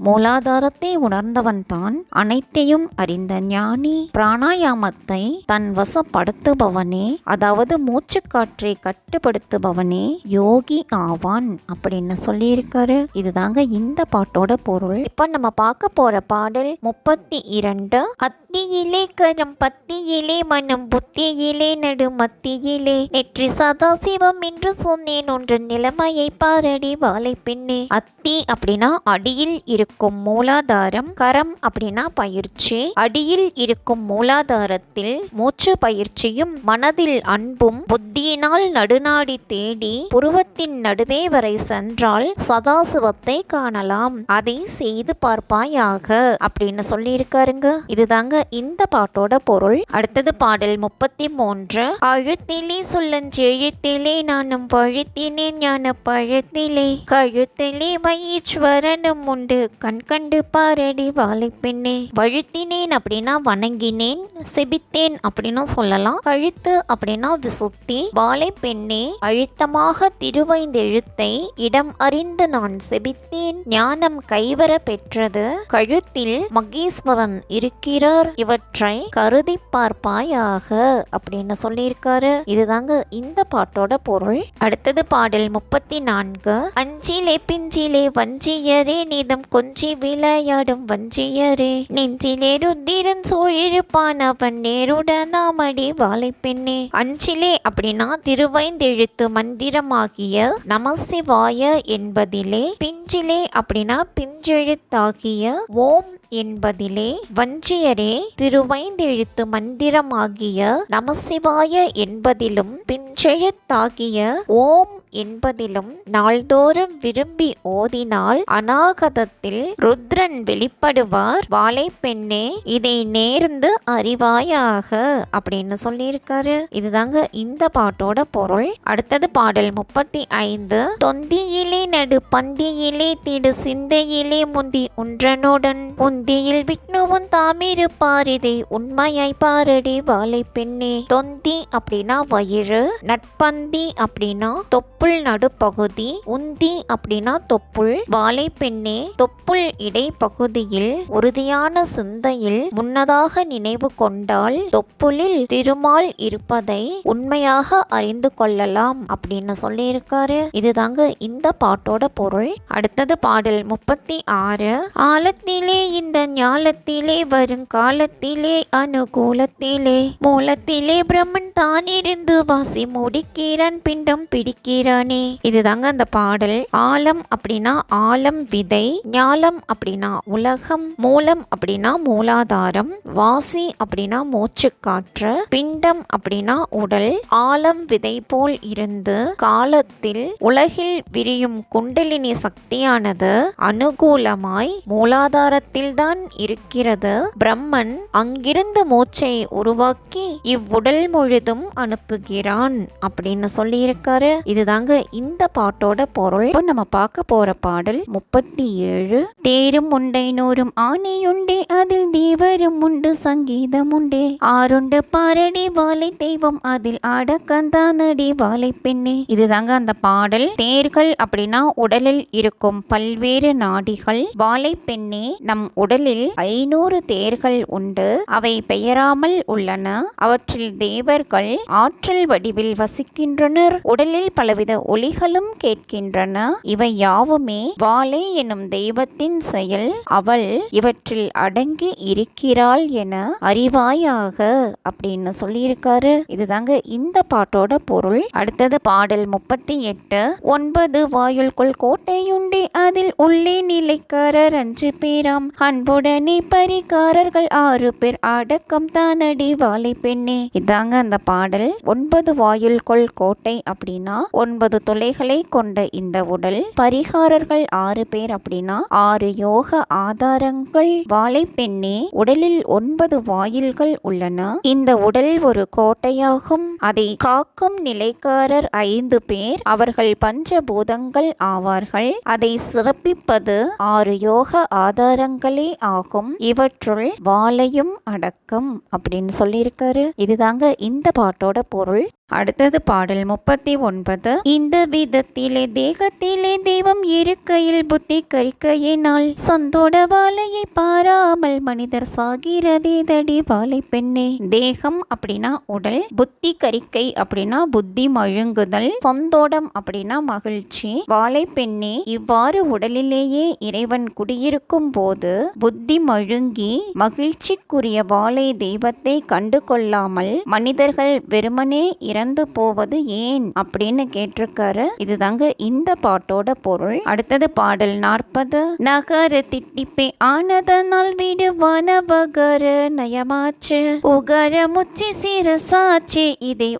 மூலாதாரத்தை உணர்ந்தவன் தான் அனைத்தையும் அறிந்த ஞானி. பிராணாயாமத்தை தன் வசப்படுத்துபவனே, அதாவது மூச்சு காற்றை கட்டுப்படுத்துபவனே யோகி ஆவான் அப்படின்னு சொல்லியிருக்காரு. இதுதாங்க இந்த பாட்டோட பொருள். இப்ப நம்ம பார்க்க போற பாடல் 32. அத்தியிலே கரம் பத்தியிலே மனம் புத்தியிலே நடு மத்தியிலே நெற்றி சதா சிவம் என்று சொன்னேன் ஒன்று நிலைமையை பாரடி வாழை பெண்ணே. அத்தி அப்படின்னா அடியில் இருக்கும் மூலாதாரம், கரம் அப்படின்னா பயிற்சி. அடியில் இருக்கும் மூலாதாரத்தில் மூச்சு பயிற்சியும் மனதில் அன்பும் புத்தியினால் நடுநாடி தேடி புருவத்தின் நடுவே வரை சென்றால் சதாசிவத்தை காணலாம், அதை செய்து பார்ப்பாயாக அப்படின்னு சொல்லி இருக்காருங்க. இதுதாங்க இந்த பாட்டோட பொருள். அடுத்தது பாடல் 33. அழுத்திலே சொல்லஞ்செழுத்திலே நானும் பழுத்தினேன் ஞான பழத்திலே கழுத்திலே வையீஸ்வரனும் உண்டு கண் கண்டு பாரடி வாழை பெண்ணே. வழுத்தினேன் அப்படின்னா வணங்கினேன், செபித்தேன் அப்படின்னு சொல்லலாம். கழுத்து அப்படின்னா விசுத்தி. வாழை பெண்ணே, அழுத்தமாக திருவைந்தெழுத்தை இடம் அறிந்து நான் செபித்தேன், ஞானம் கைவர பெற்றது, கழுத்தில் மகேஸ்வரன் இருக்கிறார், இவற்றை கருதி பார்ப்பாயாக அப்படின்னு சொல்லியிருக்காரு. இதுதாங்க இந்த பாட்டோட பொருள். அடுத்தது பாடல் 34. அஞ்சிலே பிஞ்சிலே வஞ்சியரே நீதம் கொஞ்சி விளையாடும் வஞ்சியரே நெஞ்சிலே ருத்திரன் சூழிருப்பான் அவன் நேருடனாமடி வாழை பெண்ணே. அஞ்சிலே அப்படின்னா திருவைந்தெழுத்து மந்திரமாகிய நமசிவாய என்பதிலே, பிஞ்சிலே அப்படின்னா பிஞ்செழுத்தாகிய ஓம் என்பதிலே, வஞ்சியரே திருவைந்தெழுத்து மந்திரமாகிய நமசிவாய என்பதிலும் பிஞ்செழுத்தாகிய ஓம் என்பதிலும் நாள்தோறும் விரும்பி ஓதினால் அநாகதத்தில் ருத்ரன் வெளிப்படுவார் வாழை பெண்ணே, இதை நேர்ந்து அறிவாயாக அப்படின்னு சொல்லியிருக்காரு. இதுதாங்க இந்த பாட்டோட பொருள். அடுத்தது பாடல் 35. தொந்தியிலே நடு பந்தியிலே திடு சிந்தையிலே முந்தி ஒன்றனுடன் உந்தியில் விஷ்ணுவும் தாமிருப்பார் இதை உண்மையாய் பாரடி வாழை பெண்ணே. தொந்தி அப்படின்னா வயிறு, நட்பந்தி அப்படின்னா தொப்புள் நடுப்பகுதி, உந்தி அப்படின்னா தொப்புள். வாழை பெண்ணே, தொப்புள் இடைப்பகுதியில் உறுதியான சிந்தையில் முன்னதாக நினைவு கொண்டால் தொப்புளில் திருமால் இருப்பதை உண்மையாக அறிந்து கொள்ளலாம் அப்படின்னு சொல்லியிருக்காரு. இதுதாங்க இந்த பாட்டோட பொருள். அடுத்தது பாடல் 36. ஆழத்திலே இந்த ஞாலத்திலே வருங்காலத்திலே அனுகூலத்திலே மூலத்திலே பிரம்மன் தான் இருந்து வாசி முடிக்கிறான் பிண்டம் பிடிக்கிறான் பிரானே. இதுதாங்க அந்த பாடல். ஆலம் அப்படின்னா ஆலம் விதை, ஞாலம் அப்படின்னா உலகம், மூலம் அப்படின்னா மூலாதாரம், வாசி அப்படின்னா மூச்சுக்காற்று, பிண்டம் அப்படின்னா உடல். ஆலம் விதை போல் இருந்து காலத்தில் உலகில் விரியும் குண்டலினி சக்தியானது அனுகூலமாய் மூலாதாரத்தில்தான் இருக்கிறது. பிரம்மன் அங்கிருந்து மூச்சை உருவாக்கி இவ்வுடல் முழுதும் அனுப்புகிறான் அப்படின்னு சொல்லியிருக்காரு. இதுதாங்க இந்த பாட்டோட பொருள். இப்போ நம்ம பார்க்க போற பாடல் 37. தேரும் உண்டை நூறும் ஆணையுண்டே, அதில் தேவரும் உண்டு சங்கீதம் உண்டே, ஆறுண்டு பாரடி வாழை தெய்வம், அதில் ஆடக்கந்தானடி வாழை பெண்ணே. இதுதாங்க அந்த பாடல். தேர்கள் அப்படின்னா உடலில் இருக்கும் பல்வேறு நாடிகள். வாழை பெண்ணே, நம் உடலில் 500 தேர்கள் உண்டு. அவை பெயராமல் உள்ளன. அவற்றில் தேவர்கள் ஆற்றல் வடிவில் வசிக்கின்றனர். உடலில் பலவித ஒலிகளும் கேட்கின்றன. இவை யாவுமே வாழை எனும் தெய்வத்தின் செயல். அவள் இவற்றில் அடங்கி இருக்கிறாள் என அறிவாயாக அப்படின்னு சொல்லியிருக்காரு. இதுதாங்க இந்த பாட்டோட பொருள். அடுத்தது பாடல் 38. 9 வாயுள்குள் கோட்டையுண்டே, அதில் உள்ளே நிலைக்காரர் 5 பேராம், அன்புடனே பரிகாரர்கள் 6 பேர், அடக்கம் தானடி வாழை பெண்ணே. இதாங்க அந்த பாடல். 9 வாயுள்குள் கோட்டை அப்படின்னா 9 துளைகளை கொண்ட இந்த உடல். பரிகாரர்கள் 6 பேர் அப்படின்னா 6 யோக ஆதாரங்கள். வாழை பெண்ணே, உடலில் 9 வாயில்கள் உள்ளன. இந்த உடல் ஒரு கோட்டையாகும். அதை காக்கும் நிலைக்காரர் 5 பேர். அவர்கள் பஞ்சபூதங்கள் ஆவார்கள். அதை சிறப்பிப்பது 6 யோக ஆதாரங்களே ஆகும். இவற்றுள் வாழையும் அடக்கம் அப்படின்னு சொல்லியிருக்காரு. இதுதாங்க இந்த பாட்டோட பொருள். அடுத்தது பாடல் 39. இந்த விதத்திலே தேகத்திலே தெய்வம் இருக்கையில் புத்தி கரிக்கையினால் சந்தோட வாழையை பாராமல் மனிதர் சாகிறதே தடி வாழை பெண்ணே. தேகம் அப்படின்னா உடல், புத்தி கரிக்கை அப்படின்னா புத்தி மழுங்குதல், சந்தோடம் அப்படின்னா மகிழ்ச்சி. வாழை பெண்ணே, இவ்வாறு உடலிலேயே இறைவன் குடியிருக்கும் போது புத்தி மழுங்கி மகிழ்ச்சிக்குரிய வாழை தெய்வத்தை கண்டு கொள்ளாமல் மனிதர்கள் வெறுமனே இறந்து போவது ஏன் அப்படின்னு கேட்டிருக்காரு. இதுதாங்க இந்த பாட்டோட பொருள். அடுத்தது பாடல் 40. நகர திட்டிப்பே ஆனதனால் வீடு வனவகர நயமாச்சு, உகர முச்சி சிரசாச்சு, இதை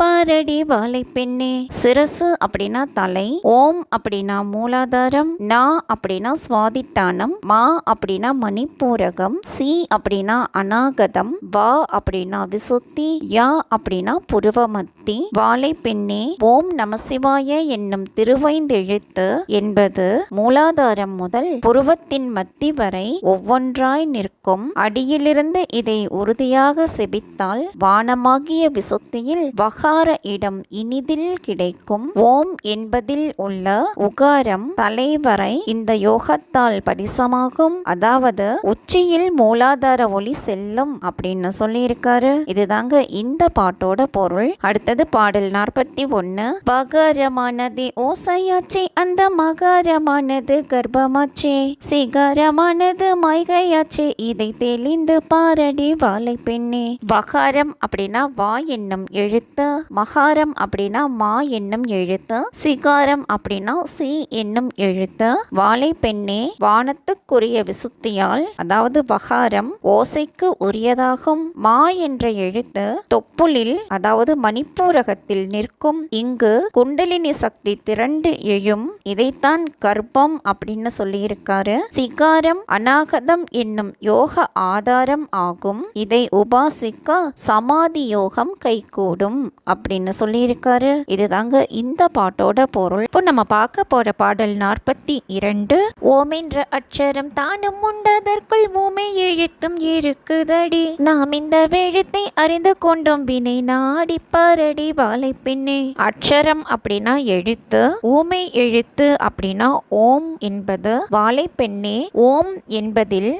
பாரடி வாழை பெண்ணே. சிரசு அப்படின்னா தலை, ஓம் அப்படின்னா மூலாதாரம், நா அப்படின்னா சுவாதிட்டானம், மா அப்படின்னா மணிப்பூரகம், சி அப்படின்னா அநாகதம், வா அப்படின்னா விசுத்தி, யா அப்படின்னா புருவமத்தி. வாழை பெண்ணே, ஓம் நமசிவாய என்னும் திருவைந்தெழுத்து என்பது மூலாதாரம் முதல் புருவத்தின் மத்தி வரை ஒவ்வொன்றாய் நிற்கும். அடியிலிருந்து இதை உறுதியாக செபித்தால் வானமாகிய விசுத்தியில் வகார இடம் இனிதில் கிடைக்கும். ஓம் என்பதில் உள்ள உகாரம் தலைவரை இந்த யோகத்தால் பரிசமாகும். அதாவது உச்சியில் மூலாதார ஒளி செல்லும் அப்படின்னு சொல்லியிருக்காரு. இதுதாங்க இந்த பாட்டோட பொருள். அடுத்தது பாடல் 41. பகரமானது ஓசையாச்சே, அந்த மகாரமானது கர்ப்பமாச்சே, சிகாரமானது மைகையாச்சே, இதை தெளிந்து பாரடி வாழை பெண்ணே. வகாரம் அப்படின்னா வா என்னும் எழுத்து, மகாரம் அப்படின்னா மா என்னும் எழுத்து, சிகாரம் அப்படின்னா சி என்னும் எழுத்து. வாழை பெண்ணே, வானத்துக்குரிய விசுத்தியால் அதாவது வகாரம் ஓசைக்கு உரியதாகும். மா என்ற எழுத்து தொப்புளில் அதாவது மணிப்பூரகத்தில் நிற்கும். இங்கு குண்டலினி சக்தி திரண்டு எழும். இதைத்தான் கர்ப்பம் அப்படின்னு சொல்லியிருக்காரு. சிகாரம் அநாகதம் என்னும் யோக ஆதாரம் ஆகும். இதை உபாசிக்க சமாதி யோகம் கைகூடும் அப்படின்னு சொல்லியிருக்காரு. இதுதாங்க இந்த பாட்டோட பொருள். இப்போ நம்ம பார்க்க போற பாடல் 42. ஓம் என்ற அட்சரம் தானும் உண்டதற்குள் ஊமை எழுத்தும் இருக்குதடி, நாம் இந்த எழுத்தை அறிந்து கொண்டோம் வினை நாடி பாரடி வாழை பெண்ணே. அட்சரம் அப்படின்னா எழுத்து, ஊமை எழுத்து அப்படின்னா ஓம் என்பது. வாழை பெண்ணே, ஓம் என்பதில்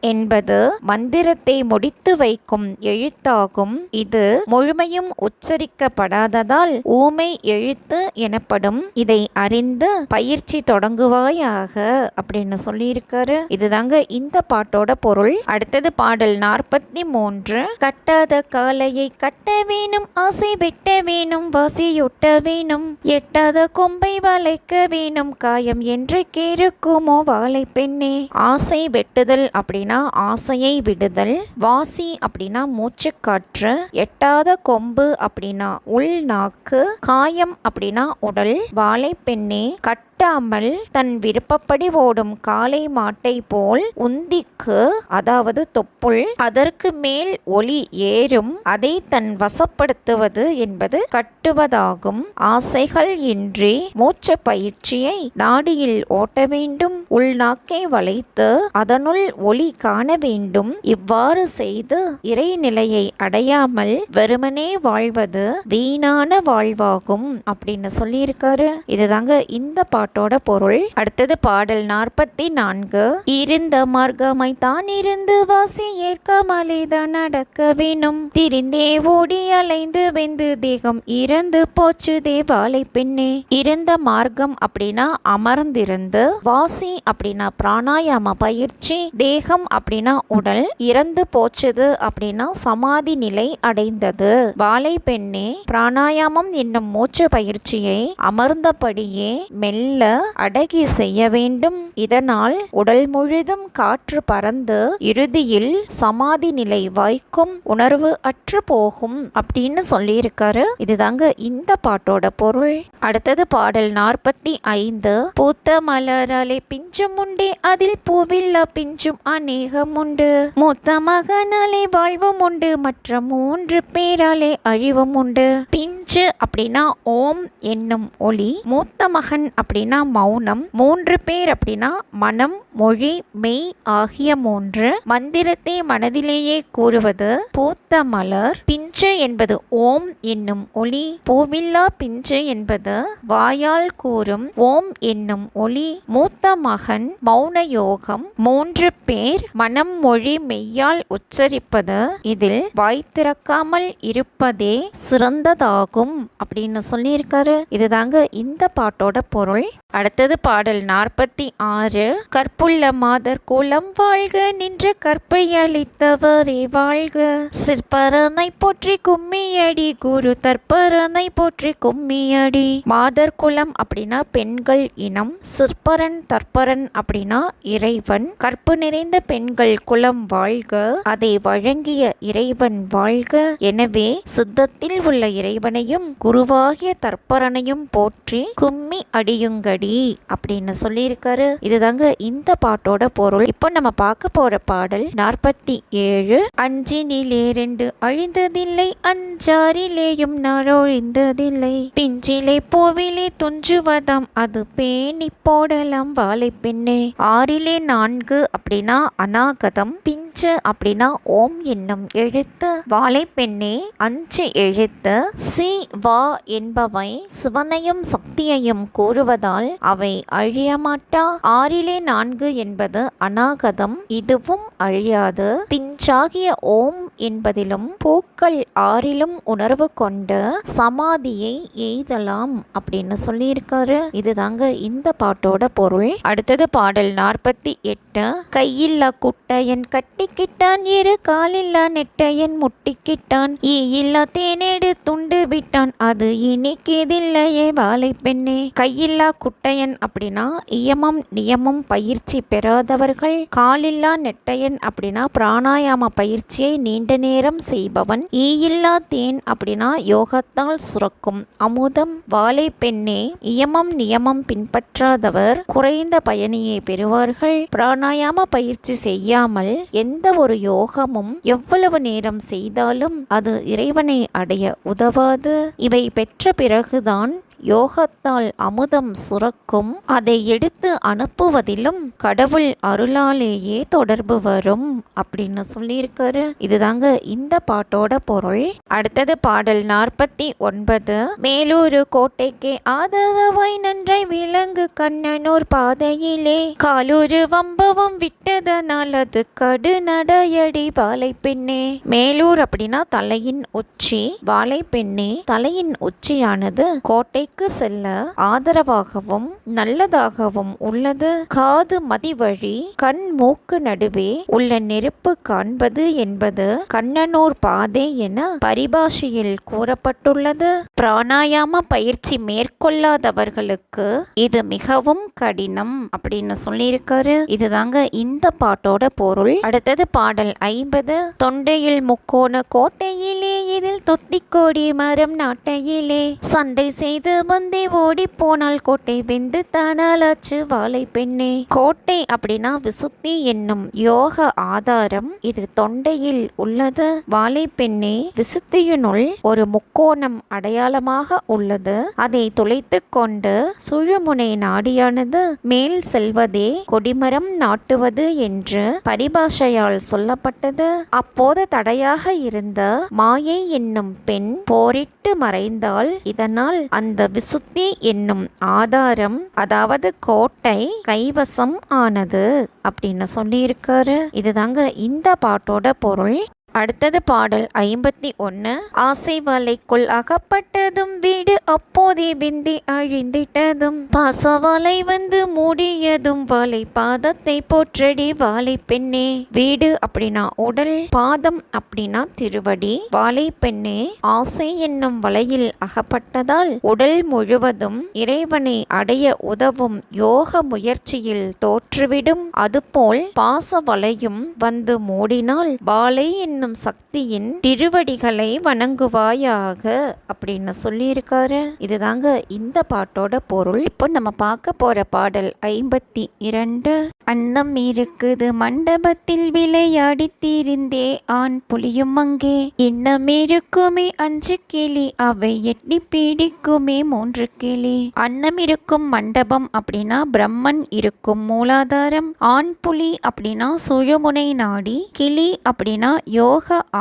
என்பது மந்திரத்தை முடித்து வைக்கும் எழுத்தாகும். இது முழுமையும் உச்சரிக்கப்படாததால் ஊமை எழுத்து எனப்படும். இதை அறிந்து பயிற்சி தொடங்குவாயாக அப்படின்னு சொல்லியிருக்காரு. இதுதாங்க இந்த பாட்டோட பொருள். அடுத்தது பாடல் 43. கட்டாத காலையை கட்ட வேணும், ஆசை வெட்ட வேணும், வாசியொட்ட வேணும், எட்டாத கொம்பை வளைக்க வேணும், காயம் என்று கேருக்குமோ வாழை பெண்ணே. ஆசை வெட்டுதல் அப்படின்னா ஆசையை விடுதல், வாசி அப்படின்னா மூச்சுக்காற்று, எட்டாத கொம்பு அப்படின்னா உள்நாக்கு, காயம் அப்படின்னா உடல், வாழை பெண்ணே கட்டாமல் தன் விருப்பப்படி ஓடும் காளை மாட்டை போல் உந்திக்கு, அதாவது தொப்புள், அதற்கு மேல் ஒளி ஏறும், அதை தன் வசப்படுத்துவது என்பது கட்டுவதாகும். ஆசைகள் இன்றி மூச்சு பயிற்சியை நாடியில் ஓட்ட வேண்டும், உள்நாக்கை வளைத்து அதனுள் ஒளி காண வேண்டும். இவ்வாறு செய்து இறைநிலையை அடையாமல் வெறுமனே வாழ்வது வீணான வாழ்வாகும் அப்படின்னு சொல்லியிருக்காரு. இதுதாங்க இந்த பாட்டோட பொருள். அடுத்தது பாடல் 44. இருந்த மார்க்கமை தான் இருந்து வாசி ஏற்காமலேதான் நடக்க வேணும், திரிந்தே ஓடி அலைந்து வெந்து தேகம் இறந்து போச்சு தேவாலை பெண்ணே. இருந்த மார்க்கம் அப்படின்னா அமர்ந்திருந்து, வாசி அப்படின்னா பிராணாயாம பயிற்சி, தேகம் அப்படின்னா உடல், இறந்து போச்சுது அப்படின்னா சமாதி நிலை அடைந்தது. வாலை பெண்ணே பிராணாயாமம் என்னும் மூச்சு பயிற்சியை அமர்ந்தபடியே மெல்ல அடக்கி செய்ய வேண்டும். இதனால் உடல் முழுதும் காற்று பறந்து இறுதியில் சமாதி நிலை வாய்க்கும், உணர்வு அற்று போகும் அப்படின்னு சொல்லியிருக்காரு. இதுதாங்க இந்த பாட்டோட பொருள். அடுத்தது பாடல் 45. பூத்த மலராலே பிஞ்சும் உண்டே, அதில் பூவில்லா பிஞ்சும் அநேகம் உண்டு, மூத்த மகனாலே வாழ்வும் உண்டு, மற்ற 3 பேராலே அழிவும் உண்டு. பிஞ்சு அப்படின்னா ஓம் என்னும் ஒளி, மூத்த மகன் அப்படின்னா மௌனம், 3 பேர் அப்படின்னா மனம், மொழி, மெய் ஆகிய 3. மந்திரத்தை மனதிலேயே கூறுவது பூத்த மலர். பிஞ்சு என்பது ஓம் என்னும் ஒளி, பூவில்லா பிஞ்சு என்பது வாயால் கூறும் ஓம் என்னும் ஒளி. மூத்த மகன் மௌன யோகம், 3 பேர் மனம், மொழி, மெய்யால் உச்சரிப்பது. இதில் வாய் திறக்காமல் இருப்பதே சிறந்ததாகும் அப்படின்னு சொல்லியிருக்காரு. இதுதாங்க இந்த பாட்டோட பொருள். அடுத்தது பாடல் 46. கற்புள்ள மாதர் குலம் வாழ்க, நின்ற கற்பை அளித்தவரே வாழ்க, சிற்பரனை போற்றி கும்மியடி, குரு தற்பரனை போற்றி கும்மியடி. மாதர் குலம் அப்படின்னா பெண்கள் இனம், சிற்பரன் தற்பரன் அப்படின்னா இறைவன். கற்பு நிறைந்த பெண்கள் குலம் வாழ்க, அதை வழங்கிய இறைவன் வாழ்க. எனவே சித்தத்தில் உள்ள இறைவனையும் குருவாகிய தற்பரனையும் போற்றி கும்மி அடியுங்கடி அப்படின்னு சொல்லியிருக்காரு. இதுதாங்க இந்த பாட்டோட பொருள். இப்போ நம்ம பார்க்க போற பாடல் 47. அஞ்சினிலே 2 அழிந்ததில்லை, அஞ்சாரிலேயும் நாளொழிந்ததில்லை, பிஞ்சிலே பூவிலே துஞ்சுவதாம், அது பேணி போடலாம் வாழை பெண்ணே. 6 4 அப்படின்னா அநாகதம், பிஞ்சு அப்படின்னா ஓம் என்னும் எழுத்து, வாழை பெண்ணே 5 எழுத்து. சி வா என்பவை சிவனையும் சக்தியையும் கூறுவதால் அவை அழியமாட்டா. 6 4 என்பது அநாகதம், இதுவும் அழியாது. பிஞ்சாகிய ஓம் என்பதிலும் பூக்கள் 6 உணர்வு கொண்டு சமாதியை எய்தலாம் அப்படின்னு சொல்லியிருக்காரு. இதுதாங்க இந்த பாட்டோட பொருள். அடுத்தது பாடல் 48. கையில்லா குட்டையன் கட்டிக்கிட்டான், 2 காலில்லா நெட்டையன் முட்டிக்கிட்டான், ஈயில்லா தேனேடு துண்டு விட்டான், அது இனிக்கிதில்லையே வாழை பெண்ணே. கையில்லா குட்டையன் அப்படின்னா இயமம் நியமம் பயிற்சி பெறாதவர்கள். காலில்லா நெட்டையன் அப்படின்னா பிராணாயாம பயிற்சியை நீண்ட நேரம் செய்பவன். ஈயில்லா தேன் அப்படின்னா யோகத்தால் சுரக்கும் அமுதம். வாழை பெண்ணே இயமம் நியமம் பின்பற்றாதவர் குறைந்த பயனையை பெறுவார்கள். பிராணாயாம பயிற்சி செய்யாமல் எந்த ஒரு யோகமும் எவ்வளவு நேரம் செய்தாலும் அது இறைவனை அடைய உதவாது. இவை பெற்ற பிறகுதான் யோகத்தால் அமுதம் சுரக்கும், அதை எடுத்து அனுப்புவதிலும் கடவுள் அருளாலேயே தொடர்பு வரும் அப்படின்னு சொல்லியிருக்காரு. இதுதாங்க இந்த பாட்டோட பொருள். அடுத்தது பாடல் 49. மேலூர் கோட்டைக்கு ஆதரவாய் நன்றை விலங்கு கண்ணனூர் பாதையிலே காலூர் வம்பவம் விட்டதனால் அது கடு நடையடி வாழை பெண்ணே. மேலூர் அப்படின்னா தலையின் உச்சி, வாழை பெண்ணே தலையின் உச்சியானது கோட்டைக்கு செல்ல ஆதரவாகவும் நல்லதாகவும் உள்ளது. காது மதிவழி கண் மூக்கு நடுவே உள்ள நெருப்பு காண்பது என்பது கண்ணனூர் பாதை என பரிபாஷையில் கூறப்பட்டுள்ளது. பிராணாயாம பயிற்சி மேற்கொள்ளாதவர்களுக்கு இது மிகவும் கடினம் அப்படின்னு சொல்லியிருக்காரு. இதுதாங்க இந்த பாட்டோட பொருள். அடுத்தது பாடல் 50. தொண்டையில் முக்கோண கோட்டையிலே இதில் தொத்திக்கோடி மரம் நாட்டையிலே சண்டை செய்து வந்தே ஓடி போனால் கோட்டை வெந்து தானாலாச்சு வாழை பெண்ணே. கோட்டை அப்படின்னா விசுத்தி என்னும் யோக ஆதாரம். இது தொண்டையில் உள்ளது. வாழை பெண்ணே விசுத்தியினுள் ஒரு முக்கோணம் அடையாளமாக உள்ளது. அதை துளைத்து கொண்டு சுழுமுனை நாடியானது மேல் செல்வதே கொடிமரம் நாட்டுவது என்று பரிபாஷையால் சொல்லப்பட்டது. அப்போது தடையாக இருந்த மாயை என்னும் பெண் போரிட்டு மறைந்தால் இதனால் அந்த விசுத்தி என்னும் ஆதாரம் அதாவது கோட்டை கைவசம் ஆனது அப்படின்னு சொல்லியிருக்காரு. இதுதாங்க இந்த பாட்டோட பொருள். அடுத்தது பாடல் 51. ஆசை வலைக்குள் அகப்பட்டதும் வீடு அப்போதே விந்தி அழிந்திட்டதும் பாசவலை வந்து மூடியதும் வாழை பாதத்தை போற்றடி வாழை பெண்ணே. வீடு அப்படின்னா உடல், பாதம் அப்படின்னா திருவடி. வாழை பெண்ணே ஆசை என்னும் வலையில் அகப்பட்டதால் உடல் முழுவதும் இறைவனை அடைய உதவும் யோக முயற்சியில் தோற்றுவிடும். அதுபோல் பாச வலையும் வந்து மூடினால் வாழை என்னும் சக்தியின் திருவடிகளை வணங்குவாயாக அப்படின்னு சொல்லியிருக்காரு. இதுதாங்க இந்த பாட்டோட பொருள். இப்போ நம்ம பார்க்க போற பாடல் 52. அன்னம் இருக்குது மண்டபத்தில் விளையாடி தீர்ந்தே ஆண் புலியும் அங்கே இன்னம் இருக்குமே 5 கிளி அவை எட்டி பீடிக்குமே 3 கிளி. அன்னம் இருக்கும் மண்டபம் அப்படின்னா பிரம்மன் இருக்கும் மூலாதாரம். ஆண் புலி அப்படின்னா சுழுமுனை நாடி. கிளி அப்படின்னா யோக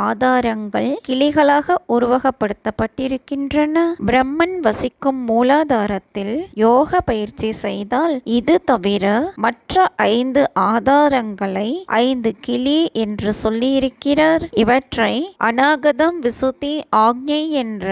ஆதாரங்கள் கிளிகளாக உருவகப்படுத்தப்பட்டிருக்கின்றன. பிரம்மன் வசிக்கும் மூலாதாரத்தில் யோக பயிற்சி செய்தால் இது தவிர மற்ற 5 ஆதாரங்களை 5 கிளி என்று சொல்லியிருக்கிறார். இவற்றை அநாகதம், விசுத்தி, ஆக்ஞை என்ற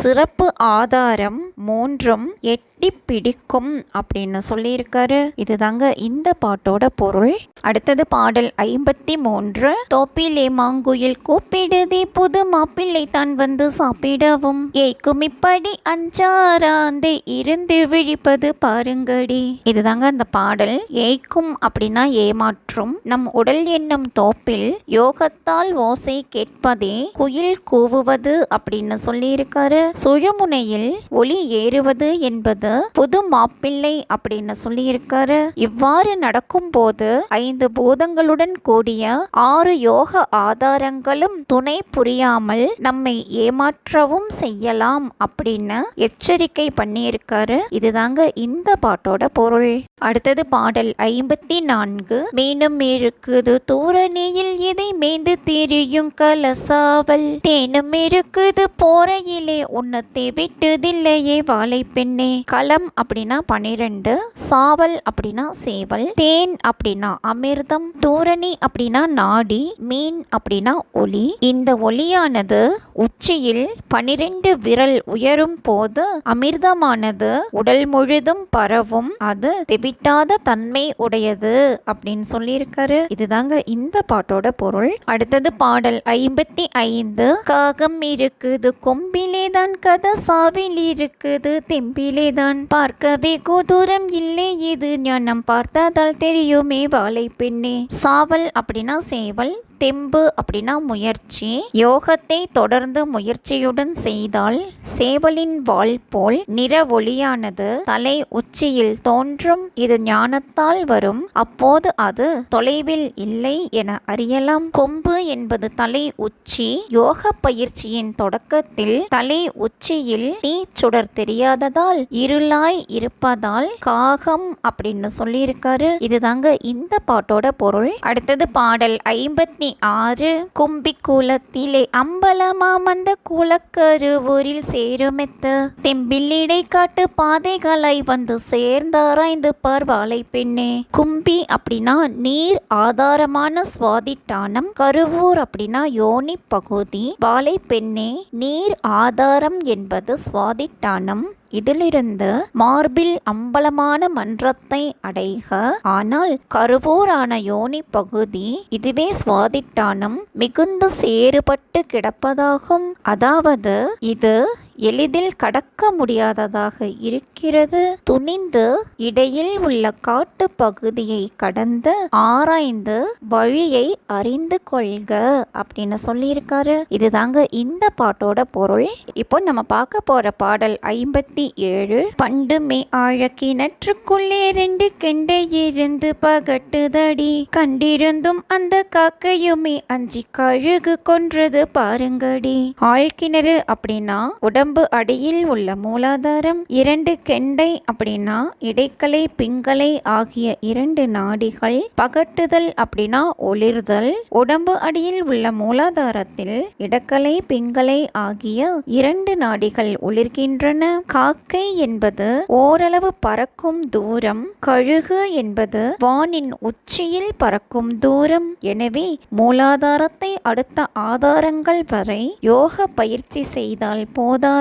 சிறப்பு ஆதாரம் 3ம் எட்டி பிடிக்கும் அப்படின்னு சொல்லியிருக்காரு. இதுதாங்க இந்த பாட்டோட பொருள். அடுத்தது பாடல் 53. தோப்பிலே மாங்குயில் கூப்பிடுதே புது மாப்பிள்ளை தான் வந்து சாப்பிடவும் ஏய்க்கும் இப்படி அஞ்சாராந்தே இருந்து விழிப்பது பாருங்கடி. இதுதாங்க அந்த பாடல். ஏய்க்கும் அப்படின்னா ஏமாற்றும். நம் உடல் என்னும் தோப்பில் யோகத்தால் ஓசை கேட்பதே குயில் கூவுவது அப்படின்னு சொல்லியிருக்காரு. சுழுமுனையில் ஒளி ஏறுவது என்பது புது மாப்பிள்ளை அப்படின்னு சொல்லியிருக்காரு. இவ்வாறு நடக்கும் போது 5 பூதங்களுடன் கூடிய 6 யோக ஆதாரங்களும் துணை புரியாமல் நம்மை ஏமாற்றவும் செய்யலாம் அப்படின்னு எச்சரிக்கை பண்ணியிருக்காரு. இதுதாங்க இந்த பாட்டோட பொருள். அடுத்தது பாடல் 54. மீனும் இருக்குது தூரணியில் இதை மேய்ந்து திரியும் கலசாவல் தேனும் இருக்குது போறையிலே உன்னத்தை விட்டதில்லையே வாழை பெண்ணே. களம் அப்படின்னா 12, சாவல் அப்படின்னா சேவல், தேன் அப்படின்னா அமிர்தம், தூரணி அப்படின்னா நாடி, மீன் அப்படின்னா ஒளி. இந்த ஒளியானது உச்சியில் 12 விரல் உயரும் போது அமிர்தமானது உடல் முழுதும் பரவும். அது தெவிட்டாத தன்மை உடையது அப்படின்னு சொல்லியிருக்காரு. இதுதாங்க இந்த பாட்டோட பொருள். அடுத்தது பாடல் 55. காகம் இருக்குது கொம்பிலேதான் கதை சாவில் இருக்குது தெம்பிலேதான் பார்க்கவே தூரம் இல்லை இது ஞானம் பார்த்ததால் தெரியுமே வாழை பெண்ணே. சாவல் அப்படின்னா சேவல், தெம்பு அப்படின்னா முயற்சி. யோகத்தை தொடர்ந்து முயற்சியுடன் செய்தால் சேவலின் வால் போல் நிற ஒளியானது தலை உச்சியில் தோன்றும். இது ஞானத்தால் வரும். அப்போது அது தொலைவில் இல்லை என அறியலாம். கொம்பு என்பது தலை உச்சி. யோக பயிற்சியின் தொடக்கத்தில் தலை உச்சியில் தீச்சுடர் தெரியாததால் இருளாய் இருப்பதால் காகம் அப்படின்னு சொல்லியிருக்காரு. இதுதாங்க இந்த பாட்டோட பொருள். அடுத்தது பாடல் 56. கும்பிக்குளத்திலே அம்பலமாம் அந்த குளக்கருவூரில் சேருமெத்த தெம்பில்லிடை காட்டு பாதைகளை வந்து சேர்ந்தாராய்ந்து பார் வாழை பெண்ணே. கும்பி அப்படின்னா நீர் ஆதாரமான சுவாதிட்டானம். கருவூர் அப்படின்னா யோனி பகுதி. வாழை பெண்ணே நீர் ஆதாரம் என்பது சுவாதிட்டானம். இதிலிருந்து மார்பில் அம்பலமான மன்றத்தை அடைக. ஆனால் கருவூரான யோனி பகுதி இதுவே சுவாதிட்டானம் மிகுந்த சேறுபட்டு கிடப்பதாகும். அதாவது இது எளிதில் கடக்க முடியாததாக இருக்கிறது. துணிந்து இடையில் உள்ள காட்டு பகுதியை கடந்து ஆராய்ந்து வழியை அறிந்து கொள்க அப்படின்னு சொல்லியிருக்காரு. இதுதாங்க இந்த பாட்டோட பொருள். இப்போ நம்ம பார்க்க போற பாடல் 57. பண்டுமே ஆழ கிணற்றுக்குள்ளே 2 கெண்டை இருந்து பகட்டுதடி. கண்டிருந்தும் அந்த காக்கையுமே அஞ்சி கழுகு கொன்றது பாருங்கடி. ஆழ்கிணறு அப்படின்னா உடம்பு அடியில் உள்ள மூலாதாரம். 2 கெண்டை அப்படின்னா இடைக்கலை பிங்களை ஆகிய 2 நாடிகள். பகட்டுதல் அப்படின்னா ஒளிர்தல். உடம்பு அடியில் உள்ள மூலாதாரத்தில் இடக்கலை பிங்களை ஆகிய 2 நாடிகள் ஒளிர்கின்றன. காக்கை என்பது ஓரளவு பறக்கும் தூரம். கழுகு என்பது வானின் உச்சியில் பறக்கும் தூரம். எனவே மூலாதாரத்தை அடுத்த ஆதாரங்கள் வரை யோக பயிற்சி செய்தால் போதாது.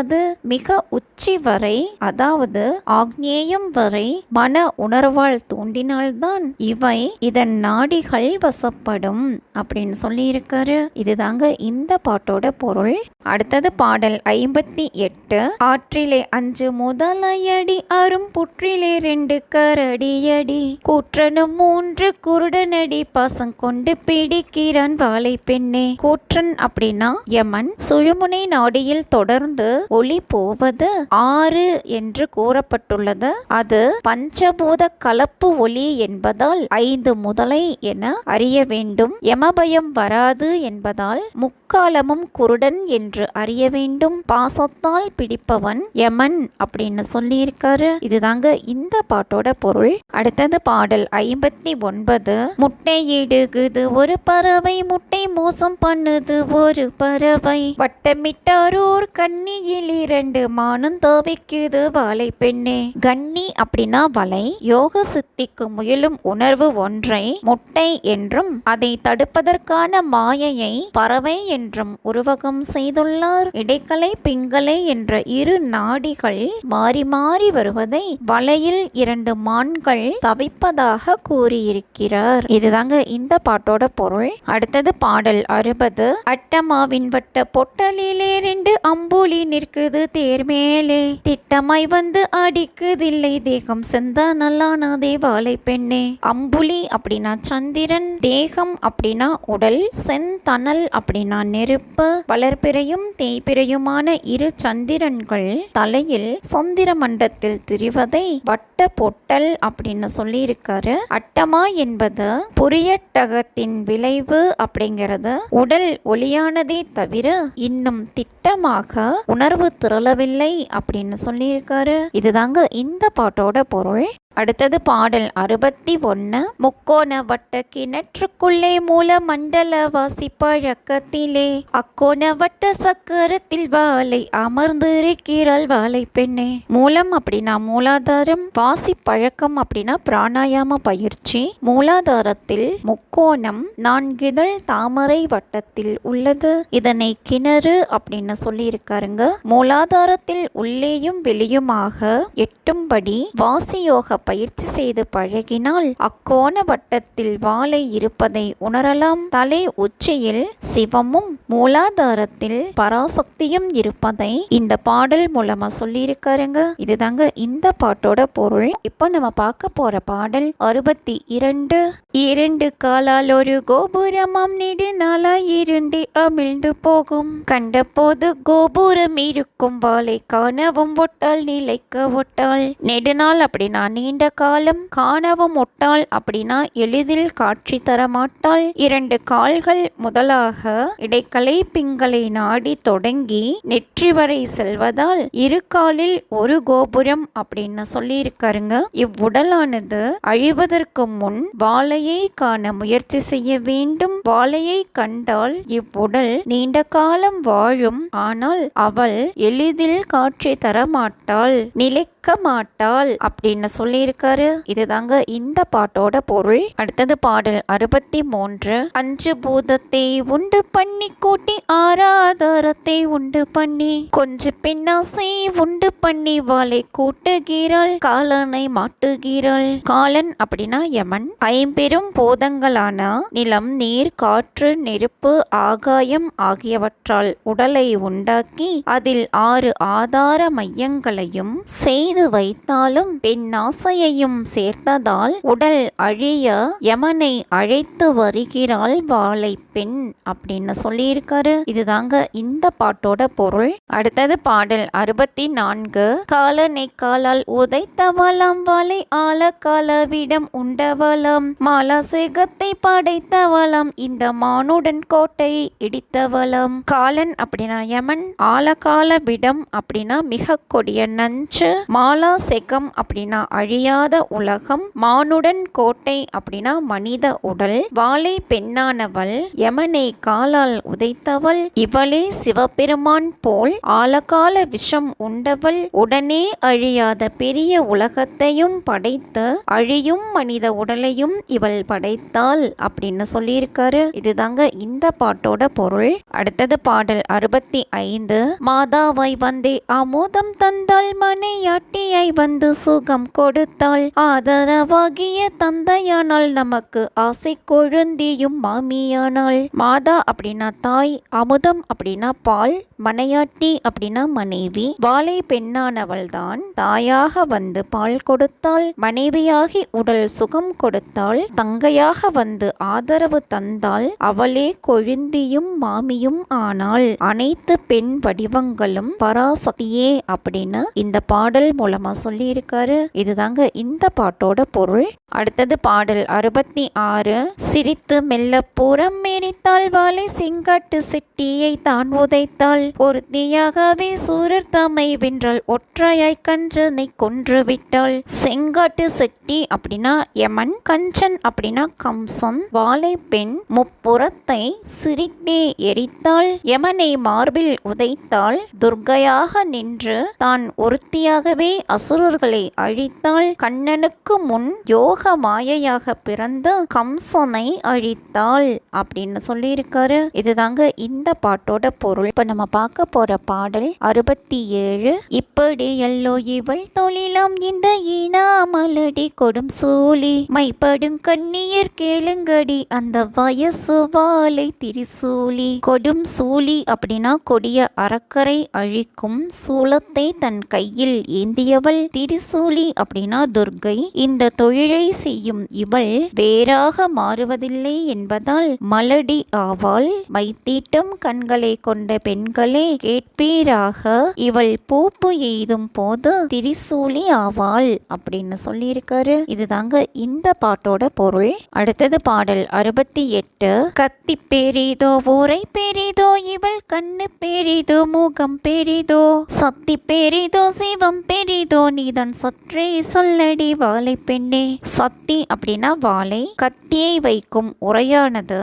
மிக உச்சி வரை, அதாவது ஆக்ஞேயம் வரை மன உணர்வால் தூண்டினால்தான் இவை இதன் நாடிகள் வசப்படும் அப்படின்னு சொல்லியிருக்காரு. இதுதாங்க இந்த பாட்டோட பொருள். அடுத்தது பாடல் 58. ஆற்றிலே 5 முதலையடி அரும் புற்றிலே 2 கரடியடி. கூற்றனும் 3 குருடனடி பாசம் கொண்டு பிடிக்கிறான் வாழை பெண்ணே. கூற்றன் அப்படின்னா யமன். சுழுமுனை நாடியில் தொடர்ந்து ஒளி போவது 6 என்று கூறப்பட்டுள்ளது. அது பஞ்சபூத கலப்பு ஒளி என்பதால் 5 முதலை என அறிய வேண்டும். யமபயம் வராது என்பதால் முக்காலமும் குருடன் என்று அறிய வேண்டும். பாசத்தால் பிடிப்பவன் யமன் அப்படின்னு சொல்லியிருக்காரு. இதுதாங்க இந்த பாட்டோட பொருள். அடுத்தது பாடல் 59. முட்டையிடுகுது ஒரு பறவை, முட்டை மோசம் பண்ணுது ஒரு பறவை. வட்டமிட்டாரூர் கன்னியில் 2 மானும் தவிக்குது வாழை பெண்ணே. கன்னி அப்படின்னா வலை. யோக சித்திக்கு முயலும் உணர்வு ஒன்றை முட்டை என்றும் அதை தடுப்பதற்கான மாயையை பறவை என்றும் உருவகம் செய்துள்ளார். இடைக்கலை பிங்களை என்ற 2 நாடிகள் மாறி மாறி வருவதை வலையில் 2 மான்கள் தவிப்பதாக கூறியிருக்கிறார். இதுதாங்க இந்த பாட்டோட பொருள். அடுத்தது பாடல் 60. அட்டமாவின் வட்ட பொட்டலிலே 2 அம்புலி நிற்குது தேர்மேலே. திட்டமாய் வந்து அடிக்குதில்லை தேகம் செந்தா நல்லானதே வாழை பெண்ணே. அம்புலி அப்படின்னா சந்திரன். தேகம் அப்படின்னா உடல். செந்தனல் அப்படின்னா நெருப்பு. வளர்பிறையும் தேய்பிறையுமான 2 சந்திரன்கள் தலையில் சந்திர மண்டத்தில் திரிவதை வட்ட பொட்டல் அப்படின்னு சொல்லியிருக்காரு. அட்டமா என்பது புரியட்டகத்தின் விளைவு அப்படிங்கிறது. உடல் ஒளியானதே தவிர இன்னும் திட்டமாக உணர்வு திரளவில்லை அப்படின்னு சொல்லியிருக்காரு. இதுதாங்க இந்த பாட்டோட பொருள். அடுத்தது பாடல் 61. முக்கோண வட்ட கிணற்றுக்குள்ளே மூல மண்டல வாசி பழக்கத்திலே அக்கோண வட்ட சக்கரத்தில் வாழை அமர்ந்திருக்கிறாள் வாழை பெண்ணே. மூலம் அப்படின்னா மூலாதாரம். வாசி பழக்கம் அப்படின்னா பிராணாயாம பயிற்சி. மூலாதாரத்தில் முக்கோணம் 4 இதழ் தாமரை வட்டத்தில் உள்ளது. இதனை கிணறு அப்படின்னு சொல்லியிருக்காருங்க. மூலாதாரத்தில் உள்ளேயும் வெளியுமாக எட்டும்படி வாசி யோக பயிற்சி செய்து பழகினால் அக்கோண வட்டத்தில் வாளை இருப்பதை உணரலாம். தலை உச்சியில் சிவமும் மூலாதாரத்தில் பராசக்தியும் இருப்பதை இந்த பாடல் மூலமா சொல்லியிருக்காருங்க. இதுதாங்க இந்த பாட்டோட பொருள். இப்போ நம்ம பார்க்க போற பாடல் 62. இரண்டு காலால் ஒரு கோபுரமாம் நெடுநாளாய் இருந்தே அமிழ்ந்து போகும். கண்டபோது கோபுரம் இருக்கும் வாளை காணவும் ஒட்டாள் நிலைக்க ஒட்டாள். நெடுநாள் அப்படின்னா நீண்ட காலம், காணவும் ஒட்டாள் அப்படின்னா எளிதில் காட்சி தரமாட்டாள். இரண்டு கால்கள் முதலாக இடைக்கலை பிங்களை நாடி தொடங்கி நெற்றி வரை செல்வதால் இரு காலில் ஒரு கோபுரம் அப்படின்னு சொல்லியிருக்காருங்க. இவ்வுடலானது அழிவதற்கு முன் வாளையை காண முயற்சி செய்ய வேண்டும். வாளையை கண்டால் இவ்வுடல் நீண்ட காலம் வாழும். ஆனால் அவள் எளிதில் காட்சி தரமாட்டாள், நிலைக்க மாட்டாள் அப்படின்னு சொல்லியிருக்காரு. இதுதாங்க இந்த பாட்டோட பொருள். அடுத்தது பாடல் 63. அஞ்சு பூதத்தை உண்டு பண்ணி கூட்டி ஆராதாரத்தை உண்டு பண்ணி கொஞ்ச பெண்ணாசை உண்டு பண்ணி வாளை கூட்டுகிறாள், காலனை மாட்டுகிறாள். காலன் அப்படின்னா யமன். ஐம்பெரும் பூதங்களான நிலம், நீர், காற்று, நெருப்பு, ஆகாயம் ஆகியவற்றால் உடலை உண்டாக்கி அதில் 6 ஆதார மையங்களையும் செய்து வைத்தாலும் பெண்ணாசையையும் சேர்த்ததால் உடல் அழிய யமனை அழைத்து வருகிறாள் வாளை பெண் அப்படின்னு சொல்லியிருக்காரு. இதுதாங்க இந்த பாட்டோட பொருள். அடுத்தது பாடல் 64. காலனை காலால் உதைத்தவளாம் வாளை ஆல காலவிடம் உண்டவளாம் மாலாசேகத்தை படைத்தவளாம் இந்த மானுடன் கோட்டை இடித்தவளாம். காலன் அப்படின்னா யமன், ஆலகால விடம் அப்படின்னா மிக கொடிய நஞ்சு, மாலாசெகம் அப்படின்னா அழியாத உலகம், மானுடன் கோட்டை அப்படின்னா மனித உடல். வாளை பெண்ணானவள் யமனை காலால் உதைத்தவள். இவளே சிவபெருமான் போல் ஆலகால விஷம் உண்டவள். உடனே அழியாத பெரிய உலகத்தையும் படைத்து அழியும் மனித உடலையும் இவள் படைத்தாள் அப்படின்னு சொல்லியிருக்காரு. இதுதாங்க இந்த பாட்டோட பொருள். அடுத்தது பாடல் 65. மாதாவாய் வந்தே அமுதம் தந்தாள், மனையாட்டியை வந்து சுகம் கொடுத்தாள், ஆதரவாகிய தந்தையானால் நமக்கு ஆசை கொழுந்தியும் மாமியானாள். மாதா அப்படின்னா தாய், அமுதம் அப்படின்னா பால், மனையாட்டி அப்படின்னா மனைவி. வாளை பெண்ணானவள் தான் தாயாக வந்து பால் கொடுத்தாள், மனைவியாகி உடல் சுகம் கொடுத்தாள், தங்கையாக வந்து ஆதரவு தந்தாள், அவளே கொழுந்தியும் மாமியும் ஆனாள். அனைத்து பெண் வடிவங்களும் பராசக்தியே அப்படின்னு இந்த பாடல் மூலமா சொல்லியிருக்காரு. இதுதாங்க இந்த பாட்டோட பொருள். அடுத்தது பாடல் 66. சிரித்து மெல்ல புறம் எரித்தாள், வாளை செங்காட்டு செட்டியை தான் உதைத்தாள், ஒருத்தியாகவே சூரர் தம்மை வென்றாள், ஒற்றையாய் கஞ்சனை கொன்று விட்டாள். செங்காட்டு செட்டி அப்படின்னா யமன், கஞ்சன் அப்படின்னா கம்சன். வாளை பெண் முப்புறத்தை சிரித்தே எரித்தாள், யமனை மார்பில் உதைத்தாள், துர்க்கையாக நின்று தான் ஒருத்தியாகவே அசுரர்களை அழித்தாள், கண்ணனுக்கு முன் யோக மாயையாக பிறந்த கம்சனை அழித்தாள் அப்படின்னு சொல்லியிருக்காரு. இதுதாங்க இந்த பாட்டோட பொருள். இப்ப நம்ம பார்க்க போற பாடல் 67. இப்படி எல்லோ இவள் தொழிலாம் இந்த ஈனாமலடி கொடும் சூலி, மைப்படும் கண்ணியர் கேளுங்கடி அந்த வயசு வாளை திரிசூலி. கொடும் சூலி அப்படின்னா கொடிய அறக்கரை அழிக்கும் சூலத்தை தன் கையில் ஏந்தியவள். திரிசூலி அப்படின்னா துர்கை. இந்த தொழிலை செய்யும் இவள் வேறாக மாறுவதில்லை என்பதால் மலடி ஆவாள். மைத்தீட்டம் கண்களை கொண்ட பெண்களே கேட்பீராக, இவள் பூப்பு எய்தும் போது திரிசூலி ஆவாள் அப்படின்னு சொல்லியிருக்காரு. இதுதாங்க இந்த பாட்டோட பொருள். அடுத்தது பாடல் 68. கத்தி பெரிதோ ஊரை பெரிதோ இவள் கண்ணு பெரிதோ முகம் பெரிதோ, சக்தி பெரிதோ சிவம் பெரிதோ நீதான் சற்றே சொல்லடி வாளை பெண்ணே. சக்தி அப்படின்னா வாளை, கத்தியை வைக்கும் உரையானது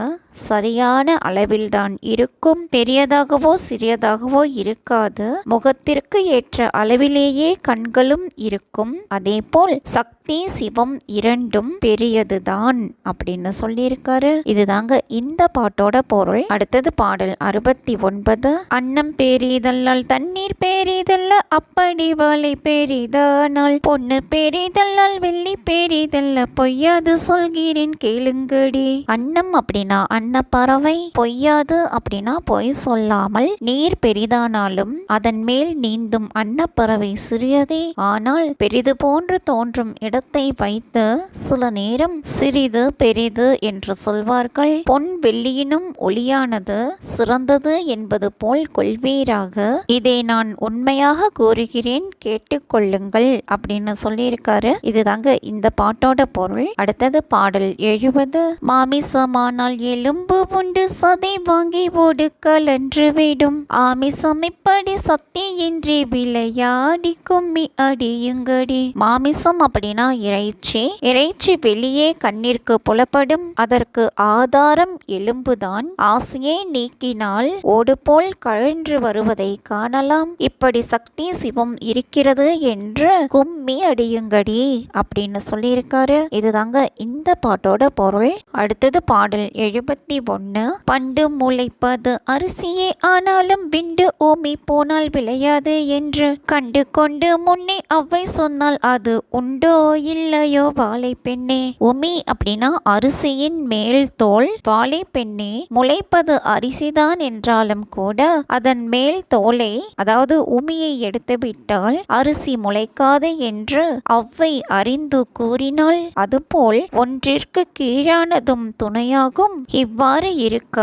சரியான அளவில்தான் இருக்கும். பெரியதாகவோ சிறியதாகவோ இருக்காது. முகத்திற்கு ஏற்ற அளவிலேயே கண்களும் இருக்கும். அதேபோல் சக்தி சிவம் இரண்டும் பெரியதுதான் அப்படின்னு சொல்லியிருக்காரு. இதுதாங்க இந்த பாட்டோட பொருள். அடுத்தது பாடல் 69. அன்னம் பேரிதல்லால் தண்ணீர் பேரிதல்ல, அப்படி வாழை பேரிதானால் பொண்ணு பேரிதல்லால் வெள்ளி பேரிதல்ல, பொய்யாது சொல்கிறேன் கேளுங்கடி. அன்னம் அப்படின்னா அன்னப்பறவை, பொய்யாது அப்படின்னா பொய் சொல்லாமல், நீர் பெரிதானாலும் அதன் மேல் நீந்தும் அன்னப்பறவை சிறியதே, ஆனால் பெரிது போன்று தோன்றும் இடத்தை வைத்து சில நேரம் சிறிது பெரிது என்று சொல்வார்கள். பொன் வெள்ளியினும் ஒளியானது சிறந்தது என்பது போல் கொள்வீராக. இதை நான் உண்மையாக கூறுகிறேன், கேட்டுக்கொள்ளுங்கள் அப்படின்னு சொல்லியிருக்காரு. இதுதாங்க இந்த பாட்டோட பொருள். அடுத்தது பாடல் 70. மாமிசமானால் எலும்பு உண்டு, சதை வாங்கி ஓடு கலன்று விடும், ஆமிசம் இப்படி சக்தியின்றி விளையாடி கும்மி அடியுங்கடி. மாமிசம் அப்படின்னா இறைச்சி வெளியே கண்ணிற்கு புலப்படும். அதற்கு ஆதாரம் எலும்புதான். ஆசையை நீக்கினால் ஓடு போல் கழன்று வருவதை காணலாம். இப்படி சக்தி சிவம் இருக்கிறது என்று கும்மி அடியுங்கடி அப்படின்னு சொல்லியிருக்காரு. இதுதாங்க இந்த பாட்டோட பொருள். அடுத்தது பாடல் 71. பண்டு முளைப்பது அரிசியே, ஆனாலும் விண்டு ஓமி போனால் விளையாது என்று கண்டு கொண்டு முன்னே அவ்வை சொன்னால் அது உண்டோ இல்லையோ வாழை பெண்ணே. உமி அப்படின்னா அரிசியின் மேல் தோல். வாழை பெண்ணே, முளைப்பது அரிசிதான் என்றாலும் கூட அதன் மேல் தோலை, அதாவது உமியை எடுத்து விட்டால் அரிசி முளைக்காது என்று அவ்வை அறிந்து கூறினாள். அதுபோல் ஒன்றிற்கு கீழானதும் துணையாகும். இவ்வாறு இருக்க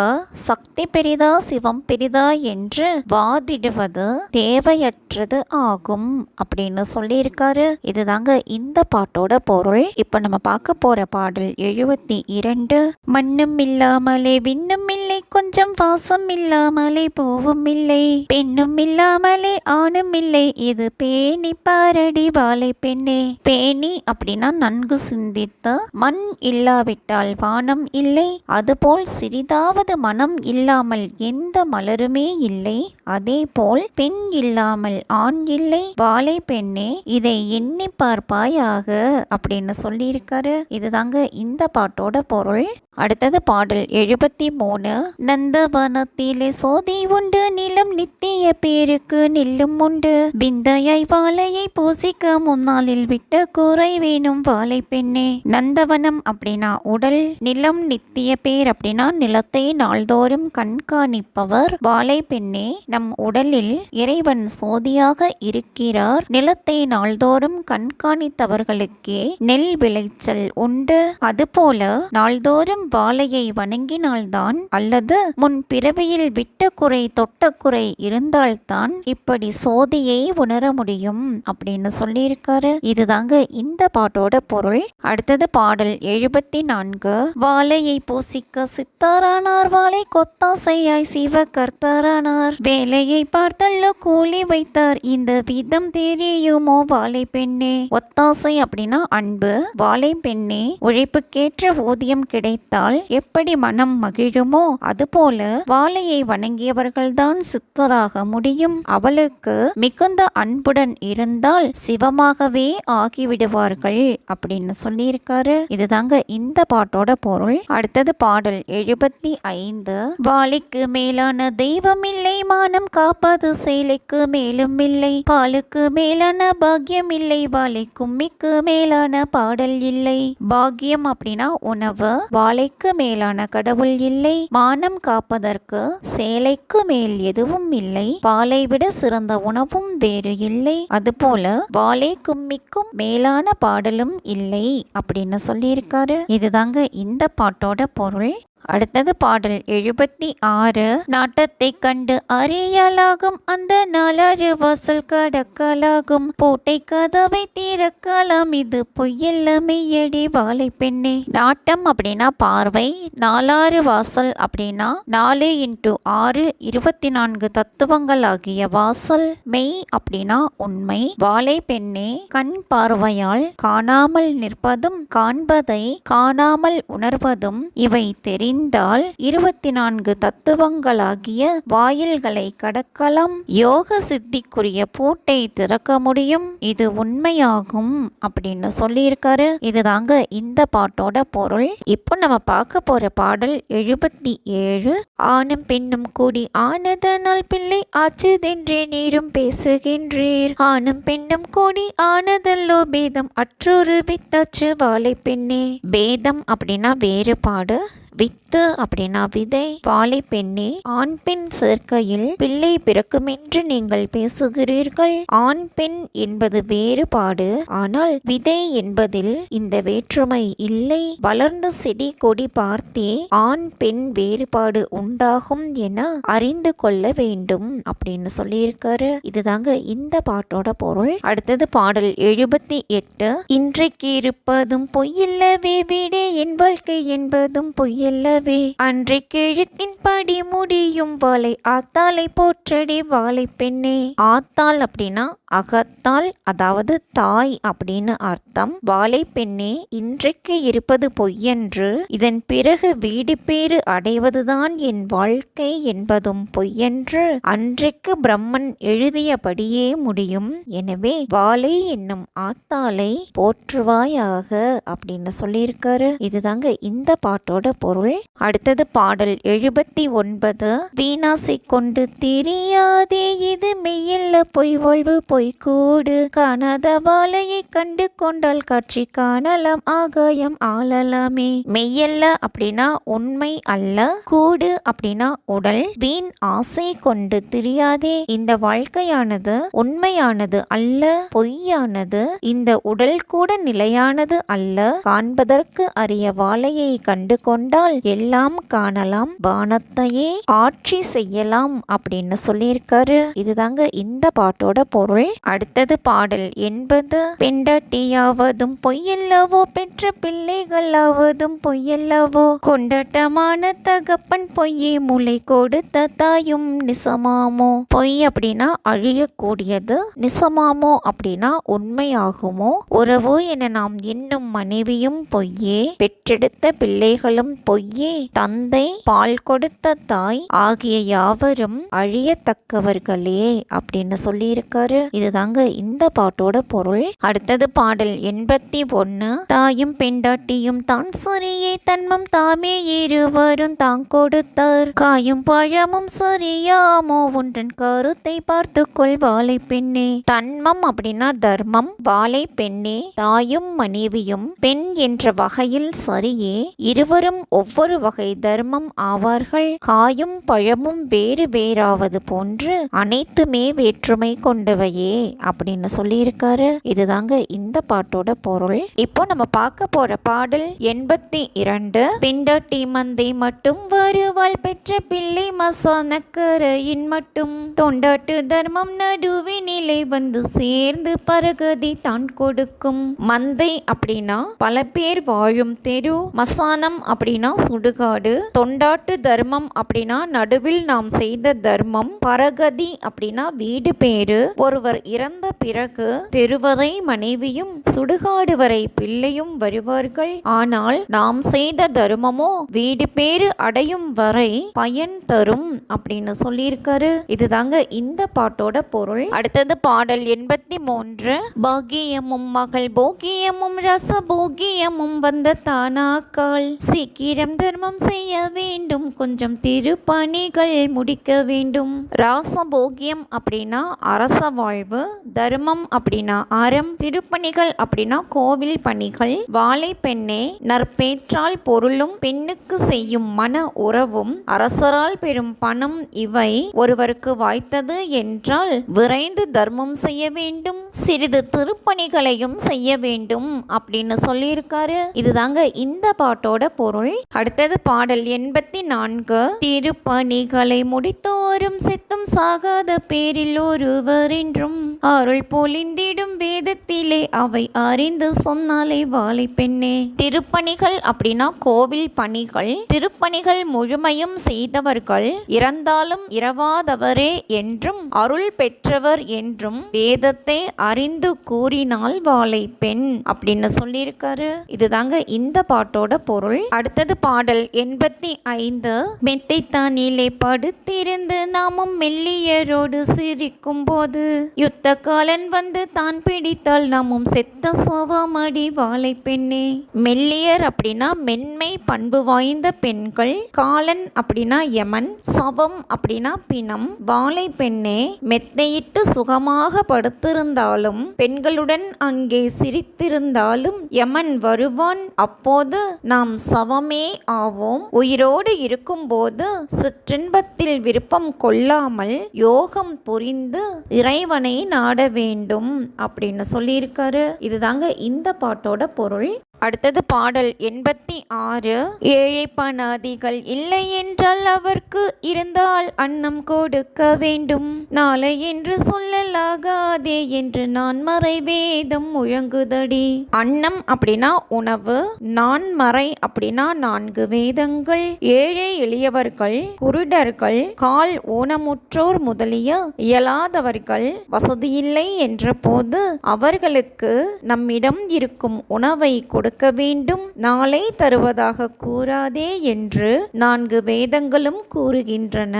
சக்தி பெரிதா சிவம் பெரிதா என்று வாதிடுவது தேவையற்றது ஆகும் அப்படின்னு சொல்லியிருக்காரு. இதுதாங்க இந்த பாட்டோட பொருள். இப்ப நம்ம பார்க்க போற பாடல் 72. மண்ணும் இல்லாமலே விண்ணும் இல்லை, கொஞ்சம் வாசம் இல்லாமலே பூவும் இல்லை, பெண்ணும் இல்லாமலே ஆணும் இல்லை, இது பேணி பாரடி வாழை பெண்ணே. பேணி அப்படின்னா நன்கு சிந்தித்த, மண் இல்லாவிட்டால் வானம் இல்லை, அதுபோல் சிறிதாவது மனம் இல்லாமல் எந்த மலருமே இல்லை, அதே போல் பெண் இல்லாமல் ஆண் இல்லை, வாழை பெண்ணே இதை எண்ணி பார்ப்பாயாக அப்படின்னு சொல்லியிருக்காரு. இதுதாங்க இந்த பாட்டோட பொருள். அடுத்தது பாடல் 73. நந்தவனத்திலே சோதி உண்டு, நிலம் நித்திய பேருக்கு நில்லும் உண்டு, விந்தையாய் வாழையை பூசிக்க முன்னாளில் விட்ட கூரை வேணும் வாழை பெண்ணே. நந்தவனம் அப்படின்னா உடல், நிலம் நித்திய பேர் அப்படின்னா நிலத்தை நாள்தோறும் கண்காணிப்பவர். வாழை பெண்ணே, நம் உடலில் இறைவன் சோதியாக இருக்கிறார். நிலத்தை நாள்தோறும் கண்காணித்தவர்களுக்கே நெல் விளைச்சல் உண்டு. அதுபோல நாள்தோறும் வாழையை வணங்கினால்தான், அல்லது முன் பிறவியில் விட்ட குறை தொட்ட குறை இருந்தால்தான் இப்படி சோதியை உணர முடியும் அப்படின்னு சொல்லியிருக்காரு. இதுதாங்க இந்த பாட்டோட பொருள். அடுத்தது பாடல் 74. வாழையை பூசிக்க சித்தாரானார், வாழை கொத்தாசையாய் சிவ கர்த்தரானார், வேலையை பார்த்தல்லோ கூலி வைத்தார், இந்த விதம் தெரியுமோ வாழை பெண்ணே. ஒத்தாசை அப்படின்னா அன்பு. வாழை பெண்ணே, உழைப்புக்கேற்ற ஊதியம் கிடைத்தால் எப்படி மனம் மகிழுமோ அதுபோல வாழையை வணங்கியவர்கள்தான் சித்தராக முடியும். அவளுக்கு மிகுந்த அன்புடன் இருந்தால் சிவமாகவே ஆகிவிடுவார்கள் அப்படின்னு சொல்லியிருக்காரு. இதுதாங்க இந்த பாட்டோட பொருள். அடுத்தது பாடல் 75. வாழைக்கு மேலான தெய்வம் இல்லை, மானம் காப்பது சேலைக்கு மேலும் இல்லை, பாலுக்கு மேலான பாக்கியம் இல்லை, வாழை கும்மிக்கு மேலான பாடல் இல்லை. பாக்கியம் அப்படின்னா உணவு, வாழைக்கு மேலான கடவுள் இல்லை, மானம் காப்பதற்கு சேலைக்கு மேல் எதுவும் இல்லை, பாலை விட சிறந்த உணவும் வேறு இல்லை, அதுபோல வாழை கும்மிக்கும் மேலான பாடலும் இல்லை அப்படின்னு சொல்லியிருக்காரு. இதுதாங்க இந்த பாட்டோட பொருள். அடுத்தது பாடல் 76. நாட்டத்தை கண்டு அறியலாகும், அந்த நாலாறு வாசல் கடக்கலாகும், பூட்டை கதவை திறக்கலாம், இது பொய்யல்ல மெய்யடி வாழை பெண்ணே. நாட்டம் அப்படின்னா பார்வை, நாலாறு வாசல் அப்படின்னா 4x6 24 தத்துவங்கள் ஆகிய வாசல், மெய் அப்படின்னா உண்மை. வாழை பெண்ணே, கண் பார்வையால் காணாமல் நிற்பதும் காண்பதை காணாமல் உணர்வதும் இவை தெரியும் அறிந்தால் 24 தத்துவங்களாகிய வாயில்களை கடக்கலாம், யோக சித்திக்குரிய பூட்டை திறக்க முடியும், இது உண்மையாகும் அப்படின்னு சொல்லியிருக்காரு. இதுதாங்க இந்த பாட்டோட பொருள். இப்போ நம்ம பார்க்க போற பாடல் 77. ஆணும் பெண்ணும் கூடி ஆனதனால் பிள்ளை ஆச்சுதென்றே நீரும் பேசுகின்றீர், ஆணும் பெண்ணும் கூடி ஆனதல்லோ பேதம் அற்றொரு வித்தாச்சு வாழை பெண்ணே. பேதம் அப்படின்னா வேறுபாடு, வித்து அப்படின்னா விதை, வாழை பெண்ணே ஆண் பெண் சேர்க்கையில் பிள்ளை பிறக்குமென்று நீங்கள் பேசுகிறீர்கள். ஆண் பெண் என்பது வேறுபாடு, ஆனால் விதை என்பதில் இந்த வேற்றுமை இல்லை. வளர்ந்த செடி கொடி பார்த்தே ஆண் பெண் வேறுபாடு உண்டாகும் என அறிந்து கொள்ள வேண்டும் அப்படின்னு சொல்லியிருக்காரு. இதுதாங்க இந்த பாட்டோட பொருள். அடுத்தது பாடல் 78. இன்றைக்கு இருப்பதும் பொய்யில்லவே வீடே என் வாழ்க்கை என்பதும் பொய்யல்லவே, அன்றைக்கு எழுத்தின் படி முடியும் வாழை ஆத்தாளை போற்றடி வாழை பெண்ணே. ஆத்தாள் அப்படின்னா அகத்தாள், அதாவது தாய் அப்படின்னு அர்த்தம். வாழை பெண்ணே இன்றைக்கு இருப்பது பொய்யென்று, இதன் பிறகு வீடு பேறு அடைவதுதான் என் வாழ்க்கை என்பதும் பொய்யென்று அன்றைக்கு பிரம்மன் எழுதியபடியே முடியும். எனவே வாழை என்னும் ஆத்தாளை போற்றுவாயாக அப்படின்னு சொல்லியிருக்காரு. இதுதாங்க இந்த பாட்டோட பொருள். அடுத்தது பாடல் 79. வீணாசை கொண்டு தெரியாதே இது மெய்யல்ல பொய் வாழ்வு பொய்கூடு, காணாத வாழையை கண்டு கொண்டால் காட்சி காணலாம் ஆகாயம் ஆளலாமே. மெய்யல்ல அப்படின்னா உண்மை அல்ல, கூடு அப்படின்னா உடல். வீண் ஆசை கொண்டு தெரியாதே, இந்த வாழ்க்கையானது உண்மையானது அல்ல, பொய்யானது. இந்த உடல் கூட நிலையானது அல்ல. காண்பதற்கு அரிய வாழையை கண்டு கொண்டால் எல்லாம் காணலாம், வானத்தையே ஆட்சி செய்யலாம் அப்படின்னு சொல்லியிருக்காரு. இதுதாங்க இந்த பாட்டோட பொருள். அடுத்தது பாடல் 80. பெண்டாட்டியாவதும் பொய்யல்லவோ பெற்ற பிள்ளைகளாவதும் பொய்யல்லவோ, கொண்டாட்டமான தகப்பன் பொய்யே முளை கொடுத்த தாயும் நிசமாமோ. பொய் அப்படின்னா அழியக்கூடியது, நிசமாமோ அப்படின்னா உண்மையாகுமோ. உறவு என நாம் எண்ணும் மனைவியும் பொய்யே, பெற்றெடுத்த பிள்ளைகளும் பொய்யே, தந்தை பால் கொடுத்த தாய் ஆகிய யாவரும் அழியத்தக்கவர்களே அப்படின்னு சொல்லியிருக்காரு. இதுதாங்க இந்த பாட்டோட பொருள். அடுத்தது பாடல் 81. தாயும் பெண்டாட்டியும் தான் சரியே தன்மம் தாமே இருவரும் தான் கொடுத்தார், காயும் பழமும் சரியாமோ ஒன்றன் கருத்தை பார்த்து கொள் வாழை பெண்ணே. தன்மம் அப்படின்னா தர்மம், வாழை பெண்ணே தாயும் மனைவியும் பெண் என்ற வகையில் சரியே, இருவரும் ஒவ்வொரு வகை தர்மம் ஆவார்கள். காயும் பழமும் வேறு வேறாவது போன்று அனைத்துமே வேற்றுமை கொண்டவையே அப்படின்னு சொல்லியிருக்காரு. இதுதாங்க இந்த பாட்டோட பொருள். இப்போ நம்ம பார்க்க போற பாடல் 82. பெண்டாட்டி மந்தை மட்டும் வருவாள் பெற்ற பிள்ளை மசானக்கரையின் மட்டும், தொண்டாட்டு தர்மம் நடுவினிலை வந்து சேர்ந்து பரகதி தான் கொடுக்கும். மந்தை அப்படின்னா பல பேர் வாழும் தெரு, மசானம் அப்படின்னா சுடுகாடு, தொண்டாட்டு தர்மம் அப்படின்னா நடுவில் நாம் செய்த தர்மம், பரகதி அப்படின்னா வீடு பேரு. ஒருவர் இறந்த பிறகு தெருவரை மனைவியும் சுடுகாடு வரை பிள்ளையும் வருவார்கள். ஆனால் நாம் செய்த தர்மமோ வீடு பேரு அடையும் வரை பயன் தரும் அப்படின்னு சொல்லியிருக்காரு. இதுதாங்க இந்த பாட்டோட பொருள். அடுத்தது பாடல் 83. பாகியமும் மகள் போகியமும் ரச போகியமும் வந்த தானாக்கால், சீக்கிரம் தர்மம் செய்ய வேண்டும் கொஞ்சம் திருப்பணிகள் முடிக்க வேண்டும். ராசபோகியம் அப்படின்னா அரச வாழ்வு, தர்மம் அப்படின்னா அறம், திருப்பணிகள் அப்படின்னா கோவில் பணிகள். வாழை பெண்ணே நற்பேற்றால் பொருளும் பெண்ணுக்கு செய்யும் மன உறவும் அரசரால் பெறும் பணம் இவை ஒருவருக்கு வாய்த்தது என்றால் விரைந்து தர்மம் செய்ய வேண்டும், சிறிது திருப்பணிகளையும் செய்ய வேண்டும் அப்படின்னு சொல்லியிருக்காரு. இதுதாங்க இந்த பாட்டோட பொருள். அடுத்தது பாடல் 84. திருப்பணிகளை முடித்தோறும் செத்தும் சாகாத பேரில் ஒருவர் என்றும் என்றும் அருள் பொழிந்திடும் வேதத்திலே அவை அறிந்து சொன்னாலே வாழை பெண்ணே. திருப்பணிகள் அப்படின்னா கோவில் பணிகள். திருப்பணிகள் முழுமையும் செய்தவர்கள் இறந்தாலும் இரவாதவரே என்றும் அருள் பெற்றவர் என்றும் வேதத்தை அறிந்து கூறினால் வாழை பெண் அப்படின்னு சொல்லியிருக்காரு. இதுதாங்க இந்த பாட்டோட பொருள். அடுத்தது பாடல் 85. மெத்தைத்தானிலே படுத்திருந்து நாமும் மெல்லியரோடு சிரிக்கும் போது யுத்த காலன் வந்து தான் பிடித்தால் நாமும் செத்த சவமடி வாழை பெண்ணே. மெல்லியர் அப்படின்னா மென்மை பண்பு வாய்ந்த பெண்கள். காலன் அப்படின்னா யமன். சவம் அப்படின்னா பிணம். வாழை பெண்ணே, மெத்தையிட்டு சுகமாக படுத்திருந்தாலும் பெண்களுடன் அங்கே சிரித்திருந்தாலும் யமன் வருவான். அப்போது நாம் சவமே ஆவோம். உயிரோடு இருக்கும்போது சிற்றின்பத்தில் விருப்பம் கொள்ளாமல் யோகம் புரிந்து இறைவனை நாட வேண்டும் அப்படின்னு சொல்லியிருக்காரு. இதுதாங்க இந்த பாட்டோட பொருள். அடுத்தது பாடல் 86. ஏழை பணாதிகள் இல்லை என்றால் அவர்க்கு இருந்தால் அன்னம் கொடுக்க வேண்டும். நாளை என்று சொல்லலாகாதே என்று நான் மறை வேதம் முழங்குதடி. அன்னம் அப்படின்னா உணவு. நான் மறை அப்படின்னா 4 வேதங்கள். ஏழை எளியவர்கள், குருடர்கள், கால் ஊனமுற்றோர் முதலிய இயலாதவர்கள் வசதியில்லை என்ற போது அவர்களுக்கு நம்மிடம் இருக்கும் உணவை கொடுக்க வேண்டும். நாளை தருவதாக கூறாதே என்று 4 வேதங்களும் கூறுகின்றன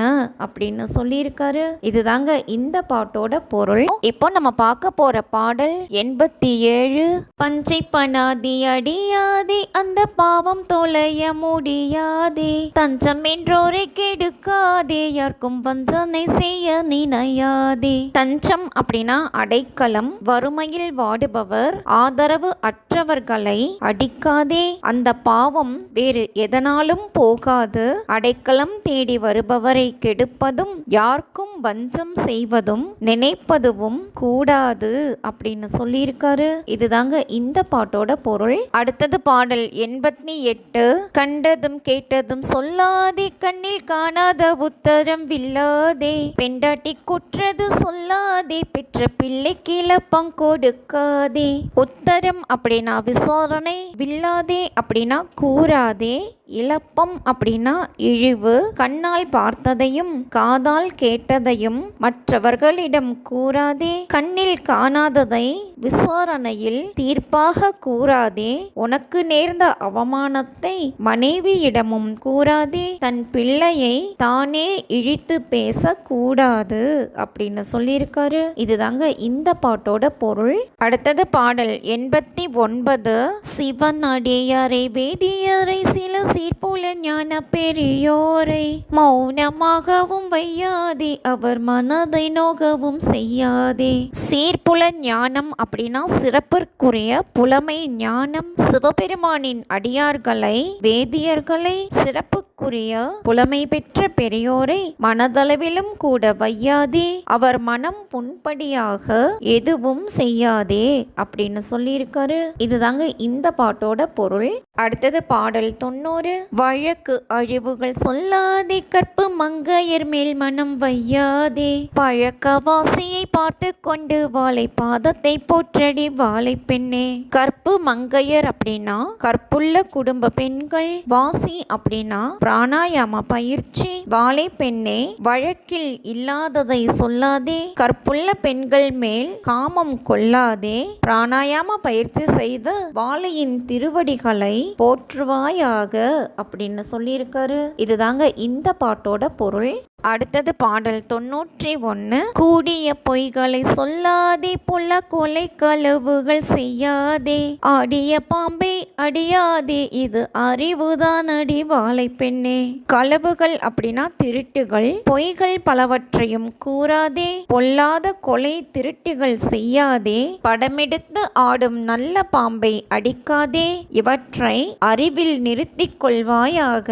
அப்படின்னு சொல்லியிருக்காரு. இதுதாங்க இந்த பாட்டோட பொருள். இப்போ நம்ம பார்க்க போற பாடல் 87. பஞ்சை பனாதி அடியாதே அந்த பாவம் தொலைய முடியாதே. தஞ்சம் என்றோரை கெடுக்காதே யாருக்கும் வஞ்சனை செய்ய நினையாதே. தஞ்சம் அப்படின்னா அடைக்கலம். வறுமையில் வாடுபவர், ஆதரவு அற்றவர்களை அடிக்காதே. அந்த பாவம் வேறு எதனாலும் போகாது. அடைக்கலம் தேடி வருபவரை கெடுப்பதும் யாருக்கும் வஞ்சம் செய்வதும் நினைப்பதுவும் கூடாது அப்படின்னு சொல்லியிருக்காரு. இதுதாங்க இந்த பாட்டோட பொருள். அடுத்தது பாடல் 88. கண்டதும் கேட்டதும் சொல்லாதே கண்ணில் காணாத உத்தரம் வில்லாதே. பெண்டாட்டி குற்றது சொல்லாதே பெற்ற பிள்ளை கிளப்பம் கொடுக்காதே. உத்தரம் அப்படின்னா விசாரணை. வில்லாதே அப்படின்னா கூறாதே. இழப்பம் அப்படின்னா இழிவு. கண்ணால் பார்த்ததையும் காதால் கேட்டதையும் மற்றவர்களிடம் கூறாதே. கண்ணில் காணாததை விசாரணையில் தீர்ப்பாக கூறாதே. உனக்கு நேர்ந்த அவமானத்தை மனைவியிடமும் கூறாதே. தன் பிள்ளையை தானே இழித்து பேச கூடாது அப்படின்னு சொல்லியிருக்காரு. இதுதாங்க இந்த பாட்டோட பொருள். அடுத்தது பாடல் 89. சிவன் அடியாரை வேதியரை சில சீர்போல ஞான பெரியோரை மௌனமாகவும் வையாதே அவர் மனதை நோகவும் செய்யாதே. சீர்புல ஞானம் அப்படின்னா சிறப்பிற்குரிய புலமை ஞானம். சிவபெருமானின் அடியார்களை, வேதியர்களை, சிறப்புக்குரிய புலமை பெற்ற பெரியோரை மனதளவிலும் கூட வையாதே. அவர் மனம் புண்படியாக எதுவும் செய்யாதே அப்படின்னு சொல்லியிருக்காரு. இதுதாங்க இந்த பாட்டோட பொருள். அடுத்தது பாடல் 90. வழக்கு அழிவுகள் சொல்லாதே கற்பு மங்கையர் மேல் மனம் வையாதே. பழக்கவாசியை பார்த்து கொண்டு வாழை பாதத்தை போற்றடி வாழை பெண்ணே. கற்பு மங்கையர் அப்படின்னா கற்புள்ள குடும்ப பெண்கள். வாசி அப்படின்னா பிராணாயாம பயிற்சி. வாழை பெண்ணே, வழக்கில் இல்லாததை சொல்லாதே. கற்புள்ள பெண்கள் மேல் காமம் கொள்ளாதே. பிராணாயாம பயிற்சி செய்து வாழையின் திருவடிகளை போற்றுவாயாக அப்படின்னு சொல்லியிருக்காரு. இதுதாங்க இந்த பாட்டோட பொருள். அடுத்தது பாடல் 91. கூடிய பொய்களை சொல்லாதே புள்ள கொலை களவுகள் செய்யாதே. ஆடிய பாம்பை அடியாதே இது அறிவுதான் அடி வாழை பெண்ணே. களவுகள் அப்படின்னா திருட்டுகள். பொய்கள் பலவற்றையும் கூறாதே. பொல்லாத கொலை திருட்டுகள் செய்யாதே. படமெடுத்து ஆடும் நல்ல பாம்பை அடிக்காதே. இவற்றை அறிவில் நிறுத்திக் கொள்வாயாக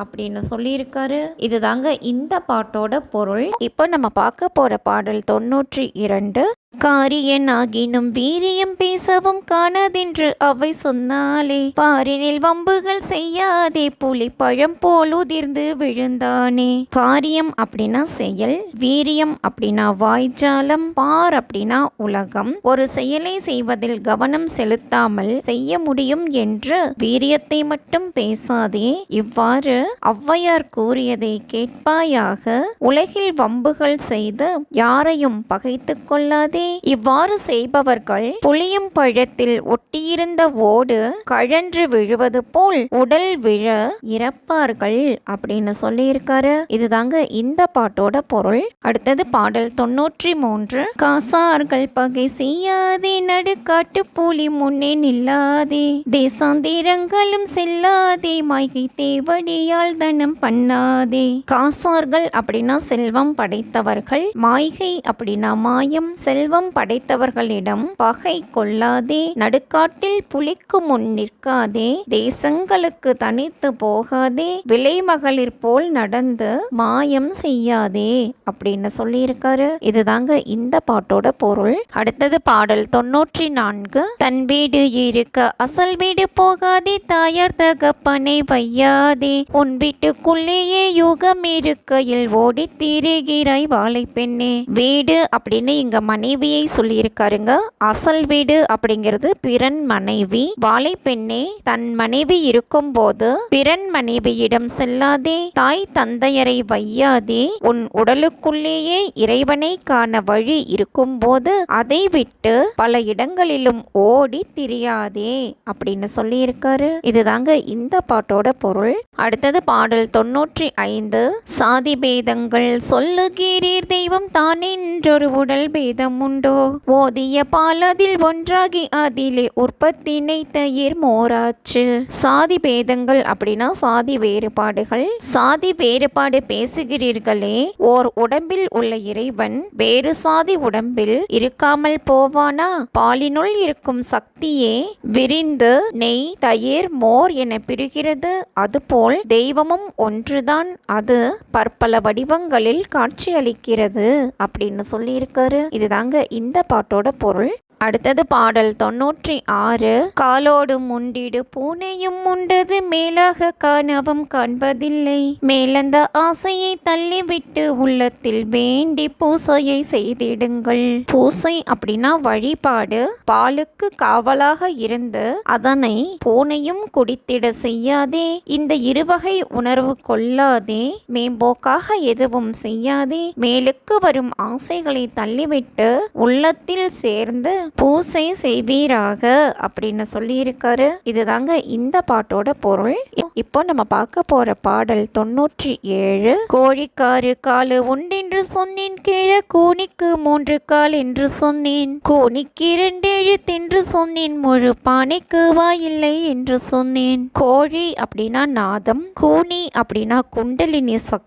அப்படின்னு சொல்லியிருக்காரு. இதுதாங்க இந்த பாட்டோட பொருள். இப்போ நம்ம பார்க்க போற பாடல் 92. காரியனாகினும் வீரியம் பேசவும் காணாதென்று அவை சொன்னாலே, பாரினில் வம்புகள் செய்யாதே புலி பழம் போல் உதிர்ந்து விழுந்தானே. காரியம் அப்படின்னா செயல், வீரியம் அப்படின்னா வாய்ஜாலம், பார் அப்படின்னா உலகம். ஒரு செயலை செய்வதில் கவனம் செலுத்தாமல் செய்ய முடியும் என்று வீரியத்தை மட்டும் பேசாதே. இவ்வாறு ஔவையார் கூறியதை கேட்பாயாக. உலகில் வம்புகள் செய்து யாரையும் பகைத்துக் கொள்ளாதே. இவ்வாறு செய்பவர்கள் புளியும் பழத்தில் ஒட்டியிருந்த ஓடு கழன்று விழுவது போல் உடல் விழ இறப்பார்கள் அப்படின்னு சொல்லியிருக்காரு. இதுதாங்க இந்த பாட்டோட பொருள். அடுத்தது பாடல் 93. காசார்கள் பகை செய்யாதே, நடுக்காட்டு புலி முன்னே நில்லாதே, தேசாந்திரங்களும் செல்லாதே, மாய்கை தேவடியால் தனம் பண்ணாதே. காசார்கள் அப்படின்னா செல்வம் படைத்தவர்கள், மாய்கை அப்படின்னா மாயம், செல்வம் படைத்தவர்களிடம் பகை கொள்ளாதே, நடுக்காட்டில் புலிக்கு முன் நிற்காதே, தேசங்களுக்கு தனித்து போகாதே, விலைமகளிர் போல் நடந்து மாயம் செய்யாதே அப்படின்னு சொல்லியிருக்காரு. இதுதாங்க இந்த பாட்டோட பொருள். அடுத்தது பாடல் 94. தன் வீடு இருக்க அசல் வீடு போகாதே, தாயார் தகப்பனை வையாதே, உன் வீட்டுக்குள்ளேயே யுகம் இருக்கையில் ஓடி திரிகிறாய் வாழை பெண்ணே. வீடு அப்படின்னு இங்க மனைவியை சொல்லியிருக்காருங்க. அசல் வீடு அப்படிங்கிறது பிறன் மனைவி. வாழை பெண்ணே, தன் மனைவி இருக்கும் போது பிறன் மனைவியிடம் செல்லாதே, தாய் தந்தையரை வையாதே, உன் உடலுக்குள்ளேயே இறைவனை காண வழி இருக்கும் போது அதை விட்டு பல இடங்களிலும் ஓடி திரியாதே அப்படின்னு சொல்லியிருக்காரு. இதுதாங்க இந்த பாட்டோட பொருள். அடுத்தது பாடல் 95. சாதி பேதங்கள் சொல்லுகிறீர், தெய்வம் தான் என்றொரு உடல் பேதம் உண்டோ, ஓதிய பாலதில் ஒன்றாகி அதிலே உற்பத்தினை தயிர் மோராச்சு. சாதி பேதங்கள் அப்படின்னா சாதி வேறுபாடுகள். சாதி வேறுபாடு பேசுகிறீர்களே, ஓர் உடம்பில் உள்ள இறைவன் வேறு சாதி உடம்பில் இருக்காமல் போவானா? பாலினுள் இருக்கும் சக்தியே விரிந்து நெய் தயிர் மோர் என பிரிகிறது. அதுபோல் தெய்வமும் ஒன்றுதான், அது பற்பல வடிவங்களில் காட்சியளிக்கிறது அப்படின்னு சொல்லியிருக்காரு. இதுதாங்க இந்த பாட்டோட பொருள். அடுத்தது பாடல் 96. காலோடு முண்டிடு பூனையும் உண்டது, மேலாக காணவும் காண்பதில்லை, மேலந்த ஆசையை தள்ளிவிட்டு உள்ளத்தில் வேண்டி பூசையை செய்திடுங்கள். பூசை அப்படின்னா வழிபாடு. பாலுக்கு காவலாக இருந்து அதனை பூனையும் குடித்திட செய்யாதே. இந்த இருவகை உணர்வு கொள்ளாதே, மேம்போக்காக எதுவும் செய்யாதே, மேலுக்கு வரும் ஆசைகளை தள்ளிவிட்டு உள்ளத்தில் சேர்ந்து பூசை செய்வீராக அப்படின்னு சொல்லியிருக்காரு. இதுதாங்க இந்த பாட்டோட பொருள். இப்போ நம்ம பார்க்க போற பாடல் 97. கோழிக்காரு காலு உண்டென்று சொன்னேன், கீழ கூனிக்கு 3 கால் என்று சொன்னேன், கூனிக்கு 2 எழுத்தென்று சொன்னேன், முழு பானைக்கு வாயில்லை என்று சொன்னேன். கோழி அப்படின்னா நாதம், கூனி அப்படின்னா குண்டலினி சக்தி,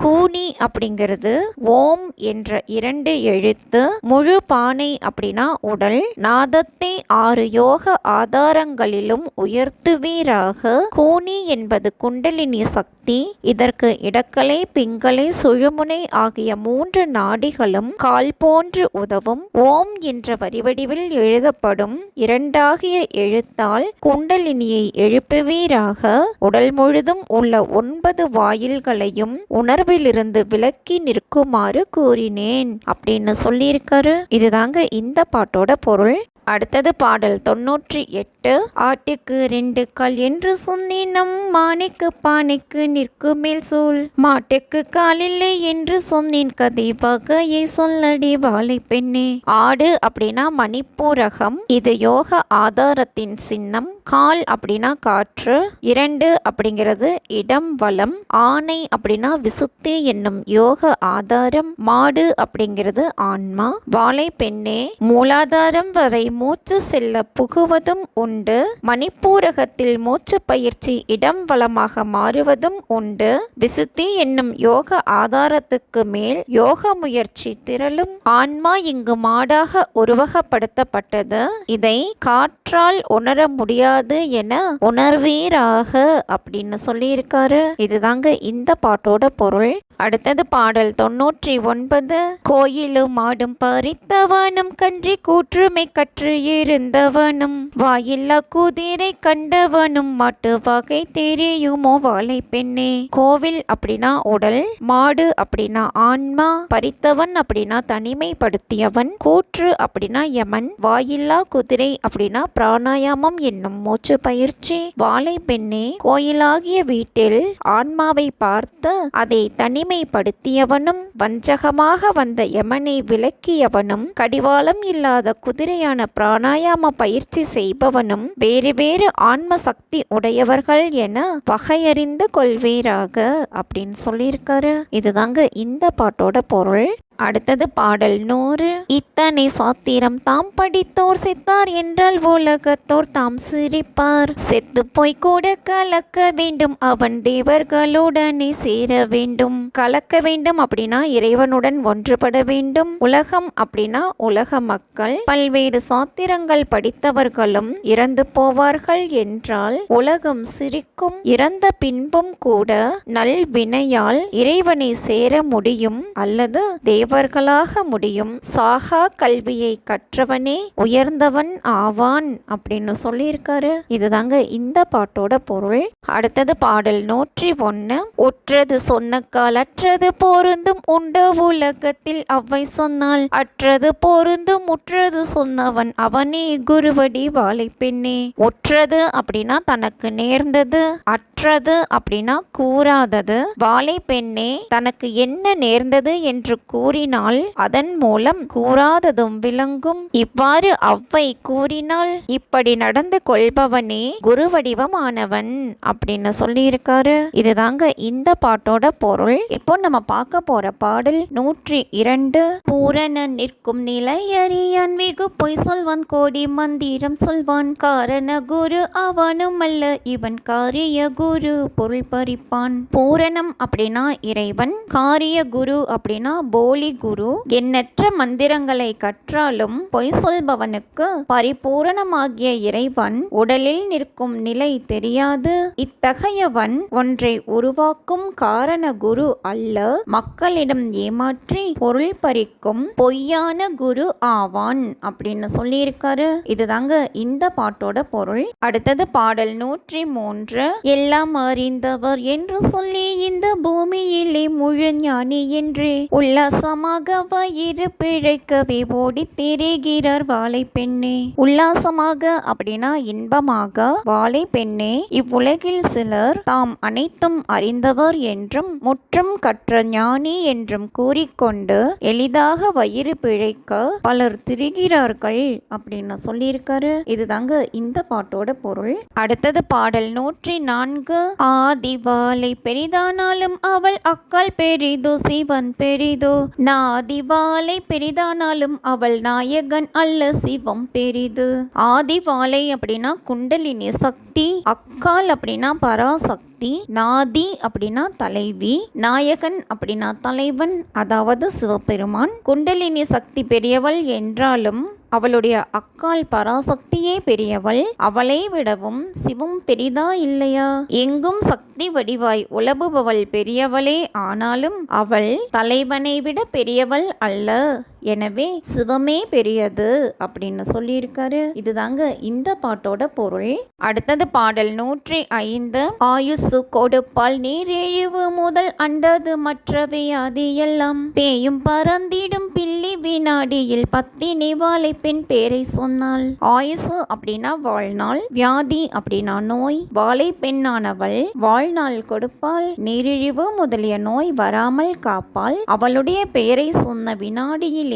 கூனி அப்படிங்கிறது ஓம் என்ற 2 எழுத்து, முழு பானை அப்படின்னா உடல். நாதத்தை 6 யோக ஆதாரங்களிலும் உயர்த்துவீராக. கூனி என்பது குண்டலினி சக்தி. இதற்கு இடக்கலை பிங்களை சுழுமுனை ஆகிய 3 நாடிகளும் கால் போன்று உதவும். ஓம் என்ற வரிவடிவில் எழுதப்படும் 2ஆகிய எழுத்தால் குண்டலினியை எழுப்புவீராக. உடல் முழுதும் உள்ள 9 வாயில்களையும் உணர்விலிருந்து விலக்கி நிற்குமாறு கூறினேன் அப்படின்னு சொல்லியிருக்காரு. இதுதாங்க இந்த பாட்டோட பொருள். அடுத்தது பாடல் 98. ஆட்டுக்கு 2 கால் என்று சொன்னேன், நம் மானைக்கு பானைக்கு நிற்கும் மேல் சூழ், மாட்டுக்கு காலில்லை என்று சொன்னேன், கதை வகையை சொல்லடி வாழை பெண்ணே. ஆடு அப்படின்னா மணிப்பூரகம், இது யோக ஆதாரத்தின் சின்னம். கால் அப்படின்னா காற்று, 2 அப்படிங்கிறது இடம் வளம், ஆணை அப்படின்னா விசுத்தி என்னும் யோக ஆதாரம், மாடு அப்படிங்கிறது ஆன்மா. வாழை பெண்ணே, மூலாதாரம் வரை மூச்சு செல்ல புகுவதும் உண்டு, மணிப்பூரகத்தில் மூச்சு பயிற்சி இடம் வளமாக மாறுவதும் உண்டு, விசுத்தி என்னும் யோக ஆதாரத்துக்கு மேல் யோக முயற்சி திரளும். ஆன்மா இங்கு மாடாக உருவகப்படுத்தப்பட்டது, இதை காற்றால் உணர முடியாது என உணர்வீராக அப்படின்னு சொல்லியிருக்காரு. இதுதாங்க இந்த பாட்டோட பொருள். அடுத்தது பாடல் 99. கோயிலும் மாடும் பறித்தவனும் கன்றி கூற்றுமை கற்று இருந்தவனும் வாயில்லா குதிரை கண்டவனும் மாட்டு வகை தெரியுமோ வாழை பெண்ணே. கோவில் அப்படின்னா உடல், மாடு அப்படின்னா ஆன்மா, பறித்தவன் அப்படின்னா தனிமைப்படுத்தியவன், கூற்று அப்படின்னா யமன், வாயில்லா குதிரை அப்படின்னா பிராணாயாமம் என்னும் மூச்சு பயிற்சி. வாழை பெண்ணே, கோயிலாகிய வீட்டில் ஆன்மாவை பார்த்து அதை தனிமைப்படுத்தியவனும் வஞ்சகமாக வந்த யமனை விலக்கியவனும் கடிவாளம் இல்லாத குதிரையான பிராணாயாம பயிற்சி செய்பவனும் வேறு வேறு ஆன்ம சக்தி உடையவர்கள் என வகையறிந்து கொள்வீராக அப்படின்னு சொல்லியிருக்காரு. இதுதாங்க இந்த பாட்டோட பொருள். அடுத்தது பாடல் 100. இத்தனை சாத்திரம் தாம் படித்தோர் செத்தார் என்றால் உலகத்தோர் தாம் சிரிப்பார். செத்து போய் கூட கலக்க வேண்டும், அவன் தேவர்களுடனே சேர வேண்டும். கலக்க வேண்டும் அப்படின்னா இறைவனுடன் ஒன்றுபட வேண்டும். உலகம் அப்படின்னா உலக மக்கள். பல்வேறு சாத்திரங்கள் படித்தவர்களும் இறந்து போவார்கள் என்றால் உலகம் சிரிக்கும். இறந்த பின்பும் கூட நல் வினையால் இறைவனை சேர முடியும் அல்லது தேவர்களாக முடியும். சாகா கல்வியை கற்றவனே உயர்ந்தவன் ஆவான் அப்படின்னு சொல்லியிருக்காரு. இதுதாங்க இந்த பாட்டோட பொருள். அடுத்தது பாடல் 101. உற்றது சொன்னக்கால் அற்றது பொருந்தும் உண்ட உலகத்தில் அவ்வை சொன்னால் அற்றது பொருந்தும் உற்றது சொன்னவன் அவனே குருவடி வாழை பெண்ணே. ஒற்றது அப்படின்னா தனக்கு நேர்ந்தது, அற்றது அப்படின்னா கூறாதது. வாழை பெண்ணே, தனக்கு என்ன நேர்ந்தது என்று கூறினால் அதன் மூலம் கூறாததும் விளங்கும். இவ்வாறு அவ்வை கூறினால் இப்படி நடந்து கொள்பவனே குரு வடிவமானவன் அப்படின்னு சொல்லியிருக்காரு. இதுதாங்க இந்த பாட்டோட பொருள். இப்போ நம்ம பார்க்க போற பாடல் 102. பூரண நிற்கும் நிலையறியான் வெகு பொய் சொல்வான், கோடி மந்திரம் சொல்வான், காரண குரு அவனும் அல்ல இவன் காரிய குரு பொருள் பறிப்பான். பூரணம் அப்படின்னா இறைவன், காரிய குரு அப்படின்னா போலி குரு. எண்ணற்ற மந்திரங்களை கற்றாலும் பொய் சொல்பவனுக்கு பரிபூரணமாகிய இறைவன் உடலில் நிற்கும் நிலை தெரியாது. இத்தகையவன் ஒன்றை உருவாக்கும் காரண குரு அல்ல, மக்களிடம் ஏமாற்றி பொருள் பறிக்கும் பொய்யான குரு ஆவான் அப்படின்னு சொல்லியிருக்காரு. இதுதாங்க இந்த பாட்டோட பொருள். அடுத்தது பாடல் 103. எல்லாம் அறிந்தவர் என்று சொல்லி இந்த பூமியிலே முழு ஞானி என்று உல்லாசமாக வயிறு பிழைக்கவே ஓடி திரிகிறார் வாழை பெண்ணே. உல்லாசமாக அப்படின்னா இன்பமாக. வாழை பெண்ணே, இவ்வுலகில் சிலர் தாம் அனைத்தும் அறிந்தவர் என்றும் முற்றும் கற்ற ஞானி என்றும் கூறிக்கொண்டு எளிதாக வயிறு பிழைக்க பலர் திரிகிறார்கள் அப்படின்னு சொல்லியிருக்காரு. இதுதாங்க இந்த பாட்டோட பொருள். அடுத்தது பாடல் 104. ஆதி வாழை பெரிதானாலும் அவள் அக்கால் பெரிதோ சிவன் பெரிதோ, நாதி வாழை பெரிதானாலும் அவள் நாயகன் அல்ல சிவம் பெரிது. ஆதி வாழை அப்படின்னா குண்டலினி சக்தி, அக்கால் அப்படின்னா பராசக்தி, நாதி அப்படின்னா தலைவி, நாயகன் அப்படின்னா தலைவன் அதாவது சிவபெருமான். குண்டலினி சக்தி பெரியவள் என்றாலும் அவளுடைய அக்கால் பராசக்தியே பெரியவள். அவளை விடவும் சிவம் பெரிதா இல்லையா? எங்கும் சக்தி வடிவாய் உலவுபவள் பெரியவளே, ஆனாலும் அவள் தலைவனை விட பெரியவள் அல்ல. எனவே சிவமே பெரியது அப்படின்னு சொல்லியிருக்காரு. இதுதாங்க இந்த பாட்டோட பொருள். அடுத்தது பாடல் 105. ஆயுசு கொடுப்பால் நீரிழிவு முதல் அண்டது மற்றவை ஆதி எல்லாம் பேயும் பறந்திடும் பில்லி வினாடியில் பத்தினி வாழை பெண் பேரை சொன்னாள். ஆயுசு அப்படின்னா வாழ்நாள், வியாதி அப்படின்னா நோய். வாழை பெண்ணானவள் வாழ்நாள் கொடுப்பாள், நீரிழிவு முதலிய நோய் வராமல் காப்பாள். அவளுடைய பெயரை சொன்ன வினாடியிலேயே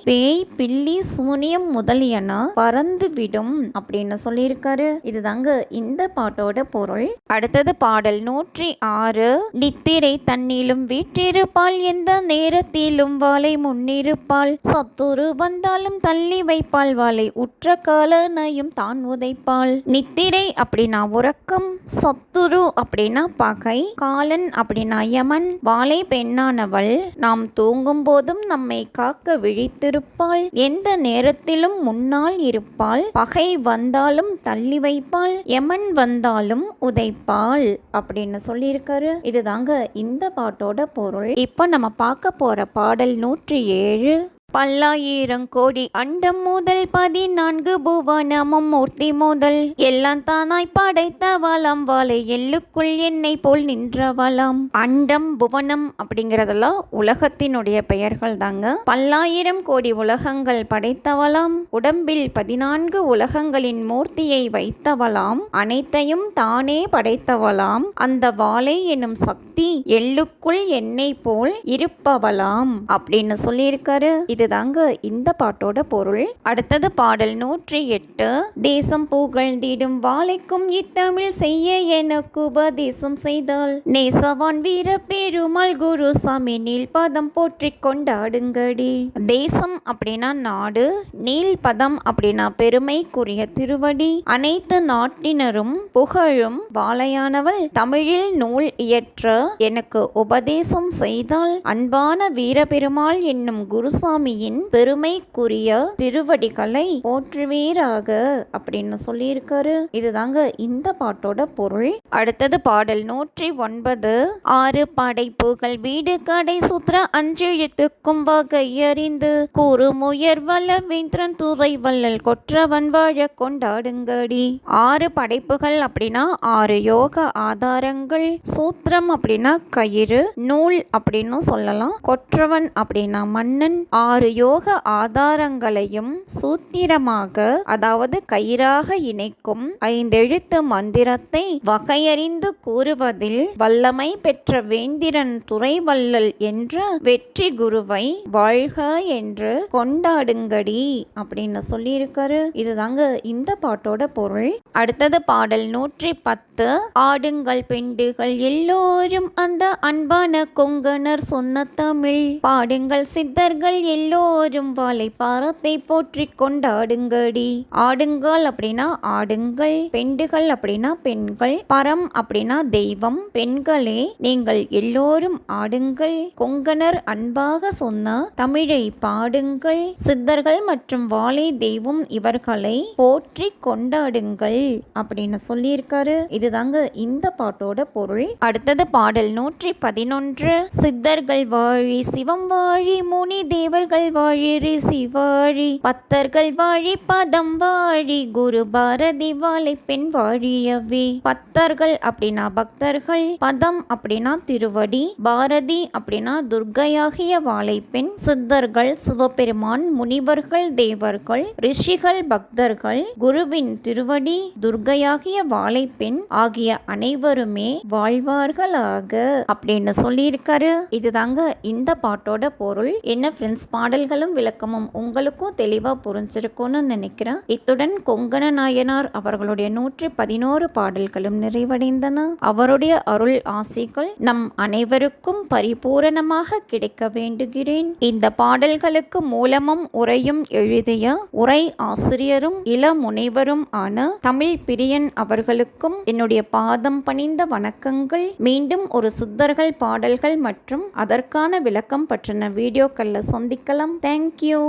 பேய், பில்லி, சூனியம் முதலியன பறந்து விடும் அப்படின்னு சொல்லியிருக்காரு. இதுதாங்க இந்த பாட்டோட பொருள். அடுத்தது பாடல் 106. நித்திரை தன்னிலும் வீற்றிருப்பாள், எந்த நேரத்திலும் வாளை முன்னிருப்பாள், சத்துரு வந்தாலும் தள்ளி வைப்பாள், வாளை உற்ற காலனையும் தான் உதைப்பாள். நித்திரை அப்படின்னா உறக்கம், சத்துரு அப்படின்னா பகை, காலன் அப்படின்னா யமன். வாழை பெண்ணானவள் நாம் தூங்கும் போதும் நம்மை காக்க விழித்திருப்பாள், எந்த நேரத்திலும் முன்னால் இருப்பாள், பகை வந்தாலும் தள்ளி வைப்பாள், யமன் வந்தாலும் உதைப்பாள் அப்படின்னு சொல்லியிருக்காரு. இதுதாங்க இந்த பாட்டோட பொருள். இப்போ நம்ம பார்க்க போற பாடல் 107. பல்லாயிரம் கோடி அண்டம் முதல் 14 புவனமும் மூர்த்தி முதல் எல்லாம் தானாய் படைத்தவளாம் வாழை எள்ளுக்குள் என்னை போல் நின்றவளாம். அண்டம் புவனம் அப்படிங்கறதெல்லாம் உலகத்தினுடைய பெயர்கள் தாங்க. பல்லாயிரம் கோடி உலகங்கள் படைத்தவளாம், உடம்பில் 14 உலகங்களின் மூர்த்தியை வைத்தவளாம், அனைத்தையும் தானே படைத்தவளாம், அந்த வாழை எனும் சக்தி எள்ளுக்குள் என்னை போல் இருப்பவளாம் அப்படின்னு சொல்லியிருக்காரு. இதுதாங்க இந்த பாட்டோட பொருள். அடுத்தது பாடல் 108. தேசம் புகழ்ந்திடும் வாழைக்கும் இத்தமிழ் செய்ய எனக்கு உபதேசம் செய்தால் நேசவான் வீர பெருமாள் குருசாமி நீல்பதம் போற்றி கொண்டாடுங்கடி. தேசம் அப்படின்னா நாடு, நீல்பதம் அப்படின்னா பெருமைக்குரிய திருவடி. அனைத்து நாட்டினரும் புகழும் வாழையானவள் தமிழில் நூல் இயற்ற எனக்கு உபதேசம் செய்தால் அன்பான வீரபெருமாள் என்னும் குருசாமி பெருமைக்குரிய திருவடிகளை போற்றுவீராக அப்படின்னு சொல்லியிருக்காரு. இதுதாங்க இந்த பாட்டோட பொருள். அடுத்தது பாடல் 109. 6 படைப்புகள் வீடு கடை சுத்திர 5 எழுத்துக்கும் வகையறிந்து கூறுமுயர் வல்லவேந்திரன் துறை வள்ளல் கொற்றவன் வாழ கொண்டாடுங்கடி. 6 படைப்புகள் அப்படின்னா 6 யோக ஆதாரங்கள். சூத்திரம் அப்படின்னா கயிறு, நூல் அப்படின்னு சொல்லலாம். கொற்றவன் அப்படின்னா மன்னன். 6 யோக ஆதாரங்களையும் சூத்திரமாக, அதாவது கயிறாக இணைக்கும் 5 எழுத்து மந்திரத்தை வகையறிந்து கூறுவதில் வல்லமை பெற்ற வேந்திரன் துறைவள்ளல் என்ற வெற்றி குருவை வாழ்க என்று கொண்டாடுங்கடி அப்படின்னு சொல்லியிருக்காரு. இதுதாங்க இந்த பாட்டோட பொருள். அடுத்தது பாடல் 110. ஆடுங்கள் பெண்டுகள் எல்லோரும் அந்த அன்பான கொங்கணர் சொன்ன தமிழ் பாடுங்கள் சித்தர்கள் எல்லோரும் வாழை பாரத்தை போற்றி கொண்டாடுங்கடி. ஆடுங்கள் அப்படின்னா ஆடுங்கள், பெண்டுகள் அப்படின்னா பெண்கள், பரம் அப்படின்னா தெய்வம். பெண்களே நீங்கள் எல்லோரும் ஆடுங்கள், கொங்கணர் அன்பாக சொன்ன தமிழை பாடுங்கள், சித்தர்கள் மற்றும் வாழை தெய்வம் இவர்களை போற்றி கொண்டாடுங்கள் அப்படின்னு சொல்லியிருக்காரு. இதுதாங்க இந்த பாட்டோட பொருள். அடுத்தது பாடல் 111. சித்தர்கள் வாழி சிவம் வாழி முனி தேவர்கள் வாழி ரிஷி வாழி பத்தர்கள் வாழி பதம் வாழி குரு பாரதி வாழை பெண் வாழியவே. பத்தர்கள் அப்படின்னா பக்தர்கள், பதம் அப்படின்னா திருவடி, பாரதி அப்படின்னா துர்க்கையாகிய வாழை பெண், சித்தர்கள் சிவபெருமான், முனிவர்கள் தேவர்கள், ரிஷிகள் பக்தர்கள், குருவின் திருவடி, துர்க்கையாகிய வாழை பெண் ஆகிய அனைவருமே வாழ்வார்களாக அப்படின்னு சொல்லியிருக்காரு. இதுதாங்க இந்த பாட்டோட பொருள். என்ன ஃப்ரெண்ட்ஸ், பாடல்களும் விளக்கமும் உங்களுக்கும் தெளிவா புரிஞ்சிருக்கும்னு நினைக்கிறேன். இத்துடன் கொங்கண நாயனார் அவர்களுடைய 111 பாடல்களும் நிறைவடைந்தன. அவருடைய அருள் ஆசிகள் நம் அனைவருக்கும் பரிபூரணமாக கிடைக்க வேண்டுகிறேன். இந்த பாடல்களுக்கு மூலமும் உரையும் எழுதிய உரை ஆசிரியரும் இள முனைவரும் ஆன தமிழ் பிரியன் அவர்களுக்கும் என்னுடைய பாதம் பணிந்த வணக்கங்கள். மீண்டும் ஒரு சித்தர்கள் பாடல்கள் மற்றும் அதற்கான விளக்கம் பற்றின வீடியோக்கள்ல சந்திக்கலாம். தேங்க்யூ.